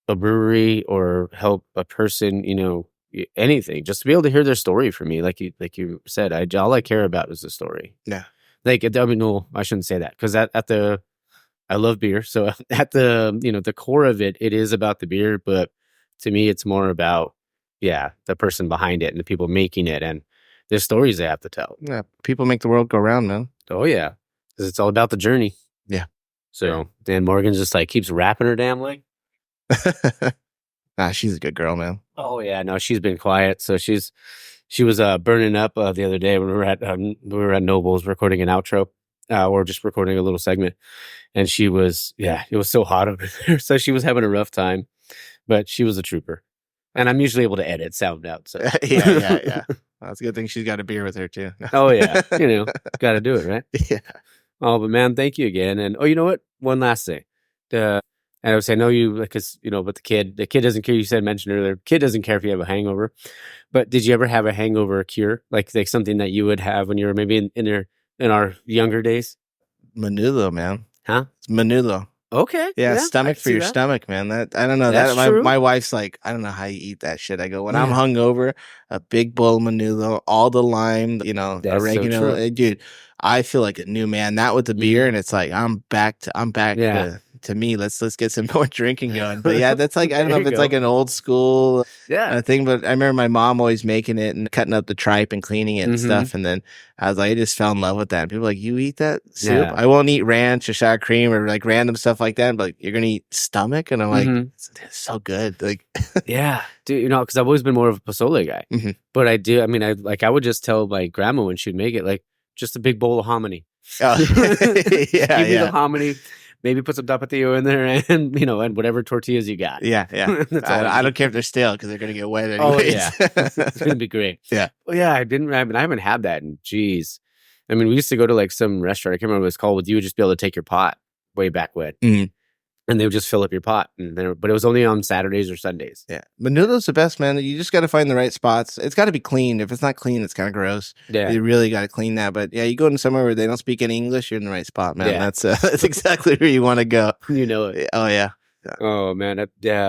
a brewery or help a person, anything, just to be able to hear their story for me, like you said, all I care about is the story. Yeah, I shouldn't say that, because I love beer. So at the core of it is about the beer. But to me, it's more about, the person behind it and the people making it and the stories they have to tell. Yeah. People make the world go round, man. Oh, yeah. Because it's all about the journey. Yeah. So Dan Morgan just keeps rapping her damn leg. She's a good girl, man. Oh, yeah. No, she's been quiet. So she was burning up the other day when we were at Noble's recording an outro. Or just recording a little segment. And she was, it was so hot over there. So she was having a rough time, but she was a trooper. And I'm usually able to edit sound out. So yeah. Well, it's a good thing she's got a beer with her too. Oh yeah. Got to do it, right? Yeah. Oh, but man, thank you again. And you know what? One last thing. And I would say, I know you, because, but the kid doesn't care. You mentioned earlier, kid doesn't care if you have a hangover. But did you ever have a hangover cure? Like something that you would have when you were maybe in our younger days? Menudo, man. Huh? It's menudo. Okay. Yeah, stomach for your stomach, man. That I don't know. That's that true. My wife's like, I don't know how you eat that shit. I go, when I'm hungover, a big bowl of menudo, all the lime, oregano. So dude, I feel like a new man. That with the beer, and it's like I'm back to me. Let's get some more drinking going. But yeah, that's like, I don't know if it's like an old school thing, but I remember my mom always making it and cutting up the tripe and cleaning it and stuff. And then I was like, I just fell in love with that. And people were like, you eat that soup? Yeah. I won't eat ranch or sour cream or like random stuff like that. But like, you're gonna eat stomach? And I'm like, it's so good. Like, yeah, dude. Because I've always been more of a pozole guy. But I do. I mean, I would just tell my grandma when she'd make it, like, just a big bowl of hominy. Oh. Give me the hominy. Maybe put some tapatio in there and, and whatever tortillas you got. Yeah. I don't care if they're stale because they're going to get wet anyways. Oh, yeah. It's going to be great. Yeah. Well, yeah, I haven't had that in, geez. I mean, we used to go to like some restaurant. I can't remember what it's called. You would just be able to take your pot way back when. and they would just fill up your pot. But it was only on Saturdays or Sundays. Yeah. Menudo's the best, man. You just got to find the right spots. It's got to be clean. If it's not clean, it's kind of gross. Yeah. You really got to clean that. But yeah, you go into somewhere where they don't speak any English, you're in the right spot, man. Yeah. That's exactly where you want to go. You know it. Oh, yeah. Oh, man.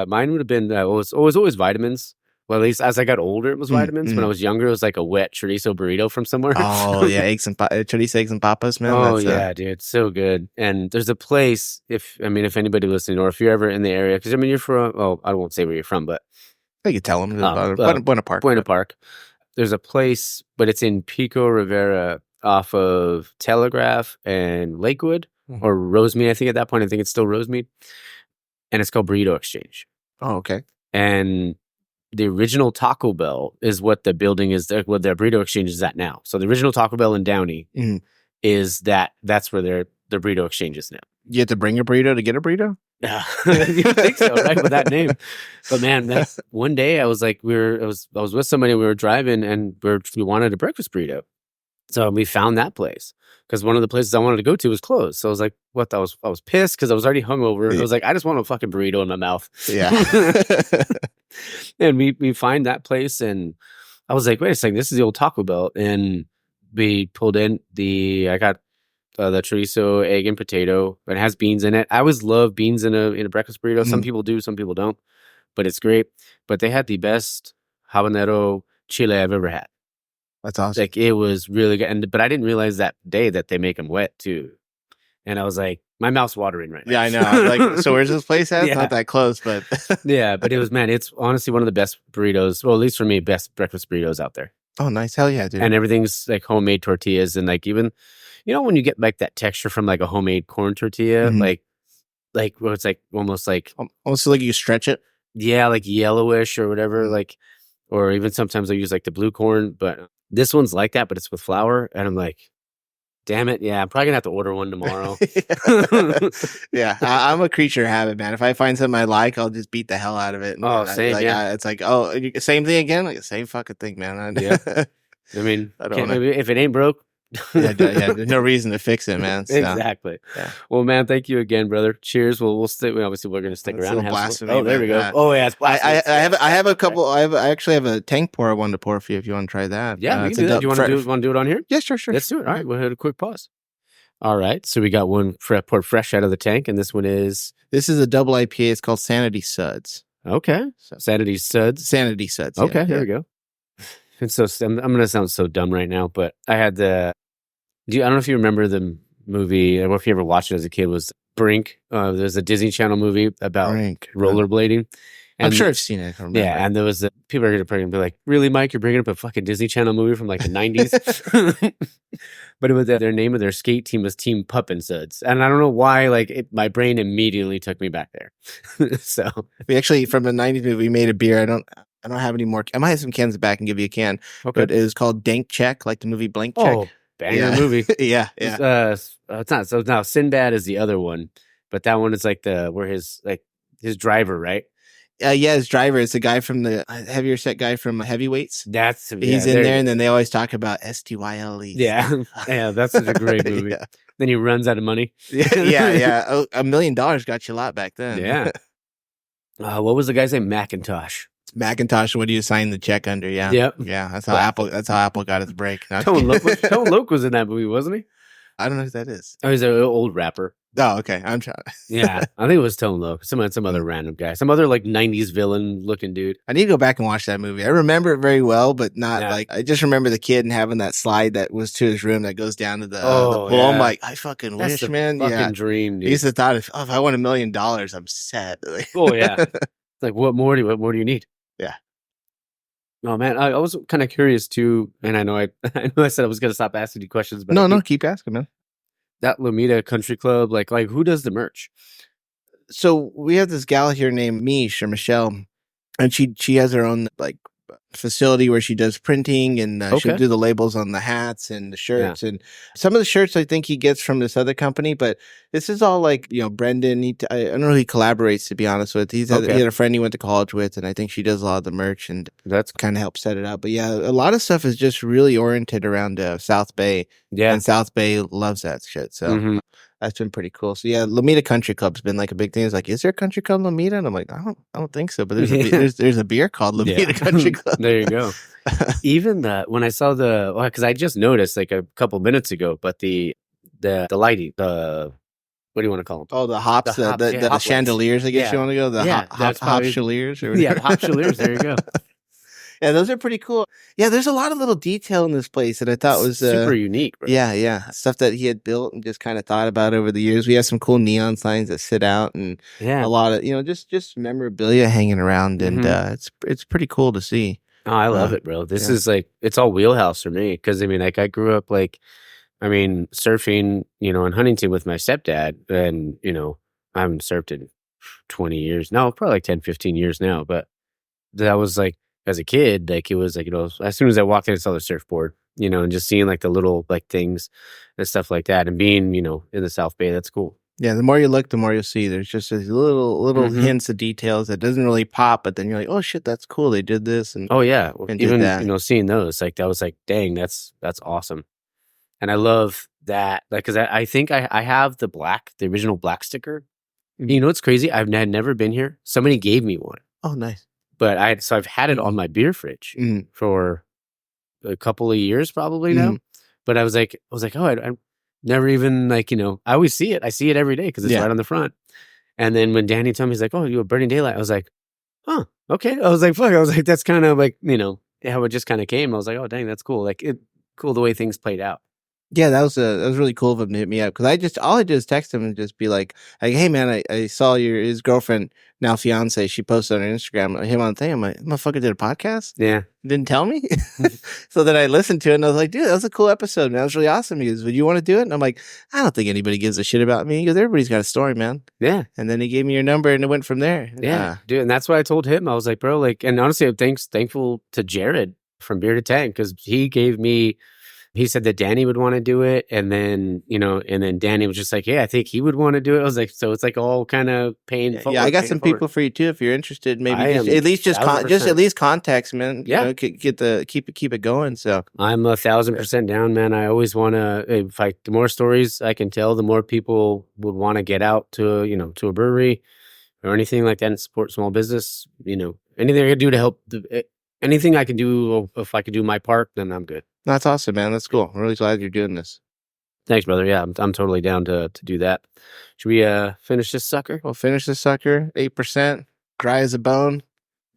Mine would have been always vitamins. Well, at least as I got older, it was vitamins. When I was younger, it was like a wet chorizo burrito from somewhere. Oh, yeah. Chorizo eggs and papas, man. Oh, yeah, dude. So good. And there's a place, if anybody listening, or if you're ever in the area, because you're from, I won't say where you're from, but. I could tell them. Buena Park. Buena Park. There's a place, but it's in Pico Rivera off of Telegraph and Lakewood, or Rosemead. I think at that point, it's still Rosemead. And it's called Burrito Exchange. Oh, okay. And the original Taco Bell is what the building is, what their Burrito Exchange is at now. So the original Taco Bell in Downey is that's where their Burrito Exchange is now. You have to bring a burrito to get a burrito? Yeah, you think so, right? With that name. But man, one day I was like, I was with somebody, we were driving, and we wanted a breakfast burrito. So we found that place because one of the places I wanted to go to was closed. So I was like, what? I was pissed because I was already hungover. I was like, I just want a fucking burrito in my mouth. Yeah. And we find that place, and I was like, wait a second, this is the old Taco Bell. And we pulled in I got the chorizo, egg, and potato, but it has beans in it. I always love beans in a breakfast burrito. Some people do, some people don't, but it's great. But they had the best habanero chile I've ever had. That's awesome. Like, it was really good. But I didn't realize that day that they make them wet too. And I was like, my mouth's watering right now. Yeah, I know. Like, so where's this place at? Yeah. Not that close, but yeah, but it's honestly one of the best burritos. Well, at least for me, best breakfast burritos out there. Oh, nice. Hell yeah, dude. And everything's like homemade tortillas, and like even, when you get like that texture from like a homemade corn tortilla, like where it's like almost like you stretch it. Yeah, like yellowish or whatever, like, or even sometimes I use like the blue corn, but this one's like that, but it's with flour, and I'm like, damn it, yeah, I'm probably gonna have to order one tomorrow. Yeah, I'm a creature of habit, man. If I find something I like, I'll just beat the hell out of it. Same, yeah. It's like, same thing again, like the same fucking thing, man. Yeah. I mean, if it ain't broke. yeah, there's no reason to fix it, man. So. Exactly. Yeah. Well, man, thank you again, brother. Cheers. We'll stick. Obviously, we're gonna stick around. And have some, there we go. That. Oh yeah, it's I have a couple. I actually have a tank pour I wanted to pour for you if you want to try that. Yeah, we can do that. Do you want to do it on here? Yeah, sure. Let's do it. All right, we'll hit a quick pause. All right, so we got one poured fresh out of the tank, and this is a double IPA. It's called Sanity Suds. Okay, Sanity Suds. Okay, there we go. And so I'm going to sound so dumb right now, but I had I don't know if you remember the movie, or if you ever watched it as a kid, was Brink. There's a Disney Channel movie about rollerblading. I'm sure I've seen it. Yeah, and there was people are going to be like, really, Mike, you're bringing up a fucking Disney Channel movie from like the 90s? But it was their name of their skate team was Team Pup and Suds. And I don't know why, my brain immediately took me back there. So we actually, from the 90s movie, we made a beer. I don't have any more. I might have some cans back and give you a can. Okay. But it was called Dank Check, like the movie Blank Check. Oh, banger movie. Yeah. It's not. So now Sinbad is the other one, but that one is like where his driver, right? His driver is the guy from the heavier set guy from Heavyweights. He's in there, and then they always talk about STYLE. Yeah, yeah, that's such a great movie. Yeah. Then he runs out of money. Yeah. Oh, $1 million got you a lot back then. Yeah. What was the guy's name? Macintosh. Macintosh. What do you sign the check under? Yeah. Yep. Yeah. That's how Apple got its break. Tone Loc was in that movie, wasn't he? I don't know who that is. Oh, he's an old rapper. Oh, okay. I'm trying. Yeah, I think it was Tone Loc. Some other random guy. Some other 90s villain looking dude. I need to go back and watch that movie. I remember it very well, but not I just remember the kid and having that slide that was to his room that goes down to the pool. Yeah. I'm like, I fucking wish, man. Fucking dream, dude. I used to thought if I won $1 million, I'm set. Oh yeah. It's like, what more do you need? Yeah. Oh man, I was kind of curious too, and I know I said I was going to stop asking you questions, but no, keep asking, man. That Lomita Country Club, like who does the merch? So we have this gal here named Michelle, and she has her own facility where she does printing, and she'll do the labels on the hats and the shirts, and some of the shirts I think he gets from this other company, but this is all Brendan. I don't know who he collaborates, to be honest with. He had a friend he went to college with, and I think she does a lot of the merch, and that's kind of helped set it up. But yeah, a lot of stuff is just really oriented around South Bay. Yeah, and South Bay loves that shit. So That's been pretty cool. So yeah, Lomita Country Club's been like a big thing. It's like, is there a country club Lomita? And I'm like, I don't think so. But there's a beer called Lomita Country Club. There you go. Even when I saw because I just noticed like a couple minutes ago, but the lighting, what do you want to call them? Oh, the hops, the chandeliers. I guess you want to go hop chandeliers. Yeah, hop chandeliers. There you go. Yeah, those are pretty cool. Yeah, there's a lot of little detail in this place that I thought was super unique. Bro. Yeah. Stuff that he had built and just kind of thought about over the years. We have some cool neon signs that sit out and a lot of, just memorabilia hanging around. And it's pretty cool to see. Oh, I love it, bro. This is like, it's all wheelhouse for me. Cause I mean, like I grew up surfing, in Huntington with my stepdad and, I haven't surfed in 20 years. No, probably like 10, 15 years now. But that was like, as a kid, like it was like, as soon as I walked in, I saw the surfboard, and just seeing like the little like things and stuff like that and being, in the South Bay, that's cool. Yeah. The more you look, the more you'll see. There's just these little hints of details that doesn't really pop, but then you're like, oh shit, that's cool. They did this. And and even, seeing those, like that was like, dang, that's awesome. And I love that, like, cause I think I have the original black sticker. Mm-hmm. You know, what's crazy? I've never been here. Somebody gave me one. Oh, nice. But I've had it on my beer fridge for a couple of years probably now. But I was like, oh, I never even like, I always see it. I see it every day because it's right on the front. And then when Danny told me, he's like, oh, you have Burning Daylight. I was like, huh, okay. I was like, fuck. I was like, that's kind of like, how it just kind of came. I was like, oh, dang, that's cool. Like cool the way things played out. Yeah, that was really cool of him to hit me up because all I did is text him and just be like, hey man, I saw his girlfriend, now fiance, she posted on her Instagram him on the thing. I'm like, motherfucker did a podcast? Yeah. Didn't tell me? So then I listened to it and I was like, dude, that was a cool episode, man. That was really awesome. He goes, would you want to do it? And I'm like, I don't think anybody gives a shit about me. He goes, everybody's got a story, man. Yeah. And then he gave me your number and it went from there. Yeah, dude. And that's what I told him. I was like, bro, like, and honestly, I'm thankful to Jared from Beer to Tank because he said that Danny would want to do it. And then, and then Danny was just like, yeah, I think he would want to do it. I was like, so it's like all kind of paying forward. Yeah, I got some people for you too. If you're interested, maybe at least contacts, man. Yeah. Keep it going. So I'm 1,000% down, man. I always want to, the more stories I can tell, the more people would want to get out to, to a brewery or anything like that and support small business. Anything I can do to help anything I can do, if I could do my part, then I'm good. That's awesome, man. That's cool. I'm really glad you're doing this. Thanks, brother. Yeah, I'm totally down to do that. Should we finish this sucker? We'll finish this sucker. 8%, dry as a bone.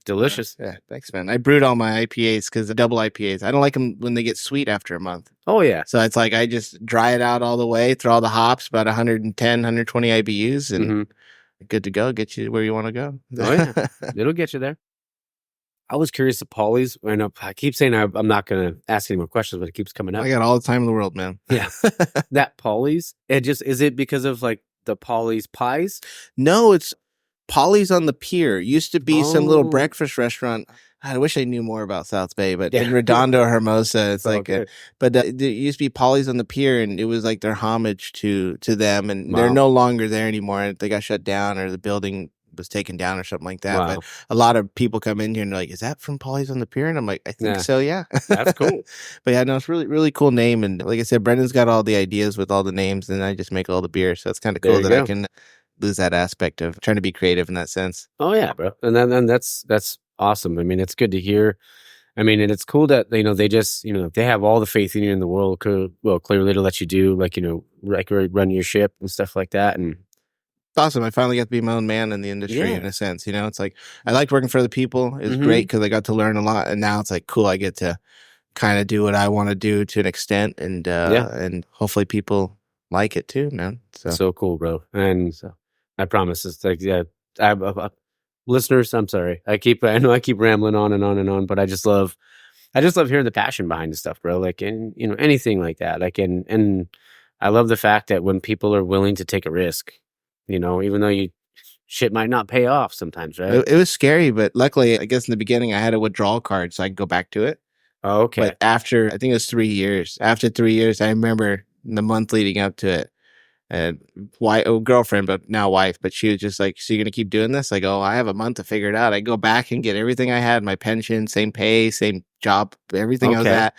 Delicious. Yeah, thanks, man. I brewed all my IPAs because the double IPAs. I don't like them when they get sweet after a month. Oh, yeah. So it's like I just dry it out all the way, throw all the hops, about 110, 120 IBUs, and good to go. Get you where you want to go. Oh, yeah. It'll get you there. I was curious of Polly's. I keep saying I'm not going to ask any more questions, but it keeps coming up. I got all the time in the world, man. Yeah. That Polly's, is it because of like the Polly's pies? No, it's Polly's on the Pier. Used to be some little breakfast restaurant. I wish I knew more about South Bay, but in Redondo, Hermosa, it's like, but there used to be Polly's on the Pier, and it was like their homage to them, and they're no longer there anymore. They got shut down, or the building was taken down or something like that. Wow. But a lot of people come in here and they're like, is that from Polly's on the Pier? And I'm like, I think so, yeah. That's cool. But yeah, no, it's really, really cool name. And like I said, Brendan's got all the ideas with all the names, and I just make all the beer. So it's kind of cool that I can lose that aspect of trying to be creative in that sense. Oh yeah, bro. And then that's awesome. I mean, it's good to hear. I mean, and it's cool that, they just, they have all the faith in you in the world, clearly to let you do like run your ship and stuff like that. And awesome. I finally got to be my own man in the industry in a sense. It's like I liked working for other people. It was great because I got to learn a lot, and now it's like cool. I get to kind of do what I want to do to an extent, and hopefully people like it too, man. So cool, bro. And I promise, it's like listeners, I'm sorry. I know I keep rambling on and on and on, but I just love hearing the passion behind the stuff, bro. Like, and anything like that. Like, and I love the fact that when people are willing to take a risk. Even though shit might not pay off sometimes, right? It was scary, but luckily, I guess in the beginning, I had a withdrawal card so I could go back to it. Oh, okay. But after, I think it was 3 years. After 3 years, I remember the month leading up to it. And girlfriend, but now wife, but she was just like, so you're going to keep doing this? I go, I have a month to figure it out. I go back and get everything I had, my pension, same pay, same job, everything I was at.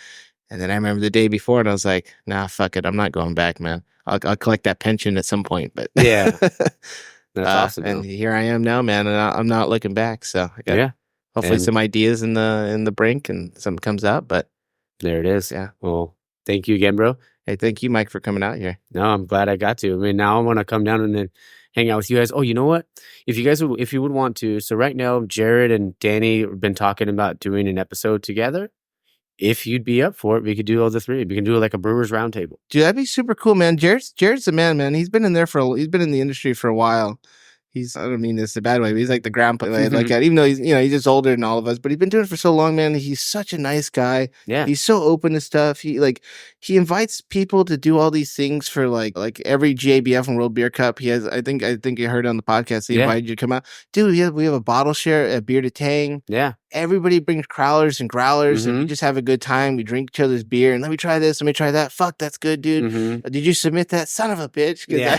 And then I remember the day before and I was like, nah, fuck it. I'm not going back, man. I'll collect that pension at some point. But yeah, that's awesome. And here I am now, man, and I'm not looking back. So I got hopefully some ideas in the brink, and something comes out. But there it is. Yeah. Well, thank you again, bro. Hey, thank you, Mike, for coming out here. No, I'm glad I got to. I mean, now I want to come down and then hang out with you guys. Oh, you know what? If you would want to, so right now, Jared and Danny have been talking about doing an episode together. If you'd be up for it, we could do all the three. We can do like a brewers roundtable. Dude, that'd be super cool, man. Jared's the man. He's been in the industry for a while. I don't mean this in a bad way, but he's like the grandpa, like that. Even though he's just older than all of us, but he's been doing it for so long, man. He's such a nice guy. Yeah. He's so open to stuff. He invites people to do all these things for like every GABF and World Beer Cup. He has, I think you heard on the podcast, he invited you to come out. Dude, we have a bottle share, a beer to tang. Yeah. Everybody brings crowlers and growlers, and we just have a good time. We drink each other's beer, and let me try this, let me try that. Fuck, that's good, dude. Did you submit that? Son of a bitch. Yeah.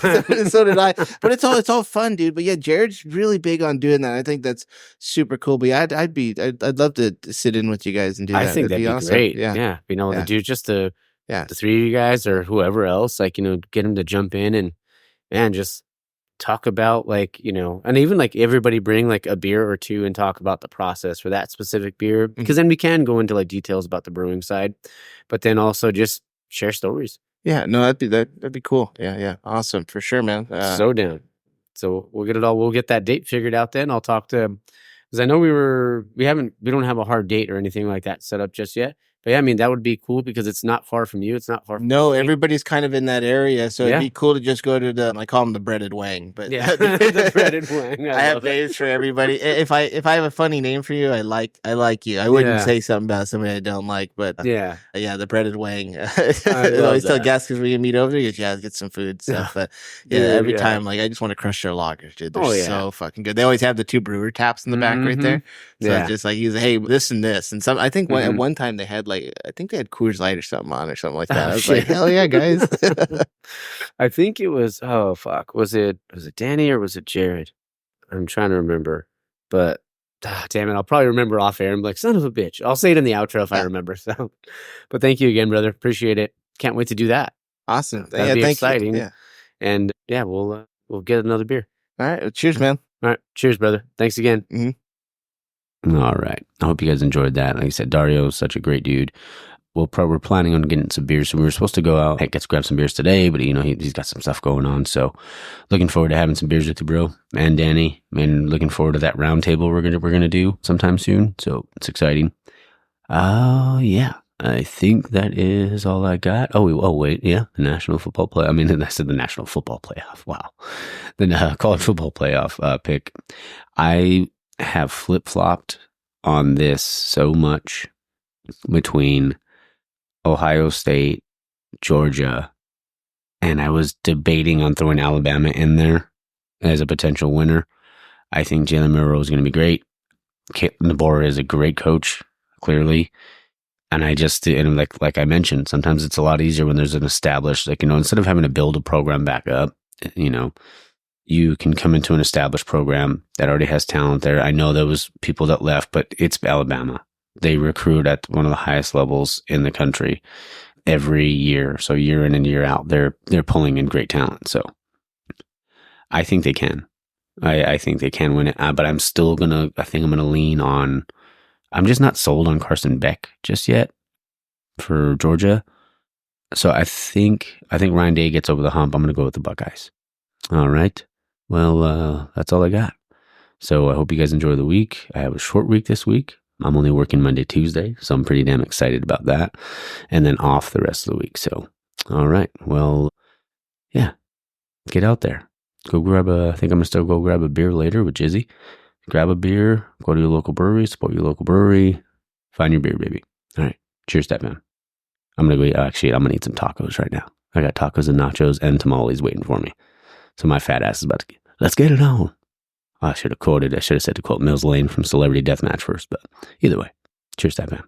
So did I. But it's all fun, dude. But yeah, Jared's really big on doing that. I think that's super cool. But yeah, I'd love to sit in with you guys and do that. I think that'd be awesome. great. Yeah. Being able to do just the three of you guys or whoever else, like, get them to jump in and just talk about and even like everybody bring like a beer or two and talk about the process for that specific beer, because then we can go into like details about the brewing side, but then also just share stories. Yeah, no, that'd be cool. Yeah, awesome for sure, man. So down. So we'll get that date figured out. Then I'll talk to, because I know we don't have a hard date or anything like that set up just yet. But yeah, I mean, that would be cool because it's not far from you. It's not far from me. Everybody's kind of in that area. So it'd be cool to just go to I call them the breaded wang. But yeah, the breaded wang. I have names for everybody. If I have a funny name for you, I like you. I wouldn't say something about somebody I don't like, but the breaded wang. I always tell guests because we can meet over there, get some food stuff. But every time, I just want to crush their lagers, dude. They're so fucking good. They always have the 2 brewer taps in the back right there. So it's just like hey, this and this, and some. I think at one time they had I think they had Coors Light or something on or something like that. I was like, hell yeah, guys. I think it was, was it Danny or was it Jared? I'm trying to remember, but damn it, I'll probably remember off air. I'm like, son of a bitch. I'll say it in the outro if I remember. So, but thank you again, brother. Appreciate it. Can't wait to do that. Awesome. That'd be exciting. You. Yeah. And we'll get another beer. All right. Well, cheers, man. All right. Cheers, brother. Thanks again. All right. I hope you guys enjoyed that. Like I said, Dario is such a great dude. We're planning on getting some beers. So we were supposed to go out, get to grab some beers today, but he's got some stuff going on. So looking forward to having some beers with you, bro, and Danny, and looking forward to that round table we're gonna do sometime soon. So it's exciting. Yeah. I think that is all I got. Oh wait, yeah, the National Football Play. I mean, I said the National Football Playoff. Wow, the College Football Playoff pick. I have flip-flopped on this so much between Ohio State, Georgia, and I was debating on throwing Alabama in there as a potential winner. I think Jalen Milroe is going to be great. Caitlin DeBoer is a great coach, clearly. And like I mentioned, sometimes it's a lot easier when there's an established, instead of having to build a program back up, you can come into an established program that already has talent there. I know there was people that left, but it's Alabama. They recruit at one of the highest levels in the country every year. So year in and year out, they're pulling in great talent. So I think they can. I think they can win it. But I think I'm going to lean on, I'm just not sold on Carson Beck just yet for Georgia. So I think Ryan Day gets over the hump. I'm going to go with the Buckeyes. All right. Well, that's all I got. So I hope you guys enjoy the week. I have a short week this week. I'm only working Monday, Tuesday, so I'm pretty damn excited about that. And then off the rest of the week. So, all right. Well, yeah, get out there. I think I'm going to still go grab a beer later with Jizzy. Grab a beer, go to your local brewery, support your local brewery, find your beer, baby. All right. Cheers, Step Man. I'm going to I'm going to eat some tacos right now. I got tacos and nachos and tamales waiting for me. So my fat ass is about to let's get it on. I should have said to quote Mills Lane from Celebrity Deathmatch first, but either way, cheers, Step Man.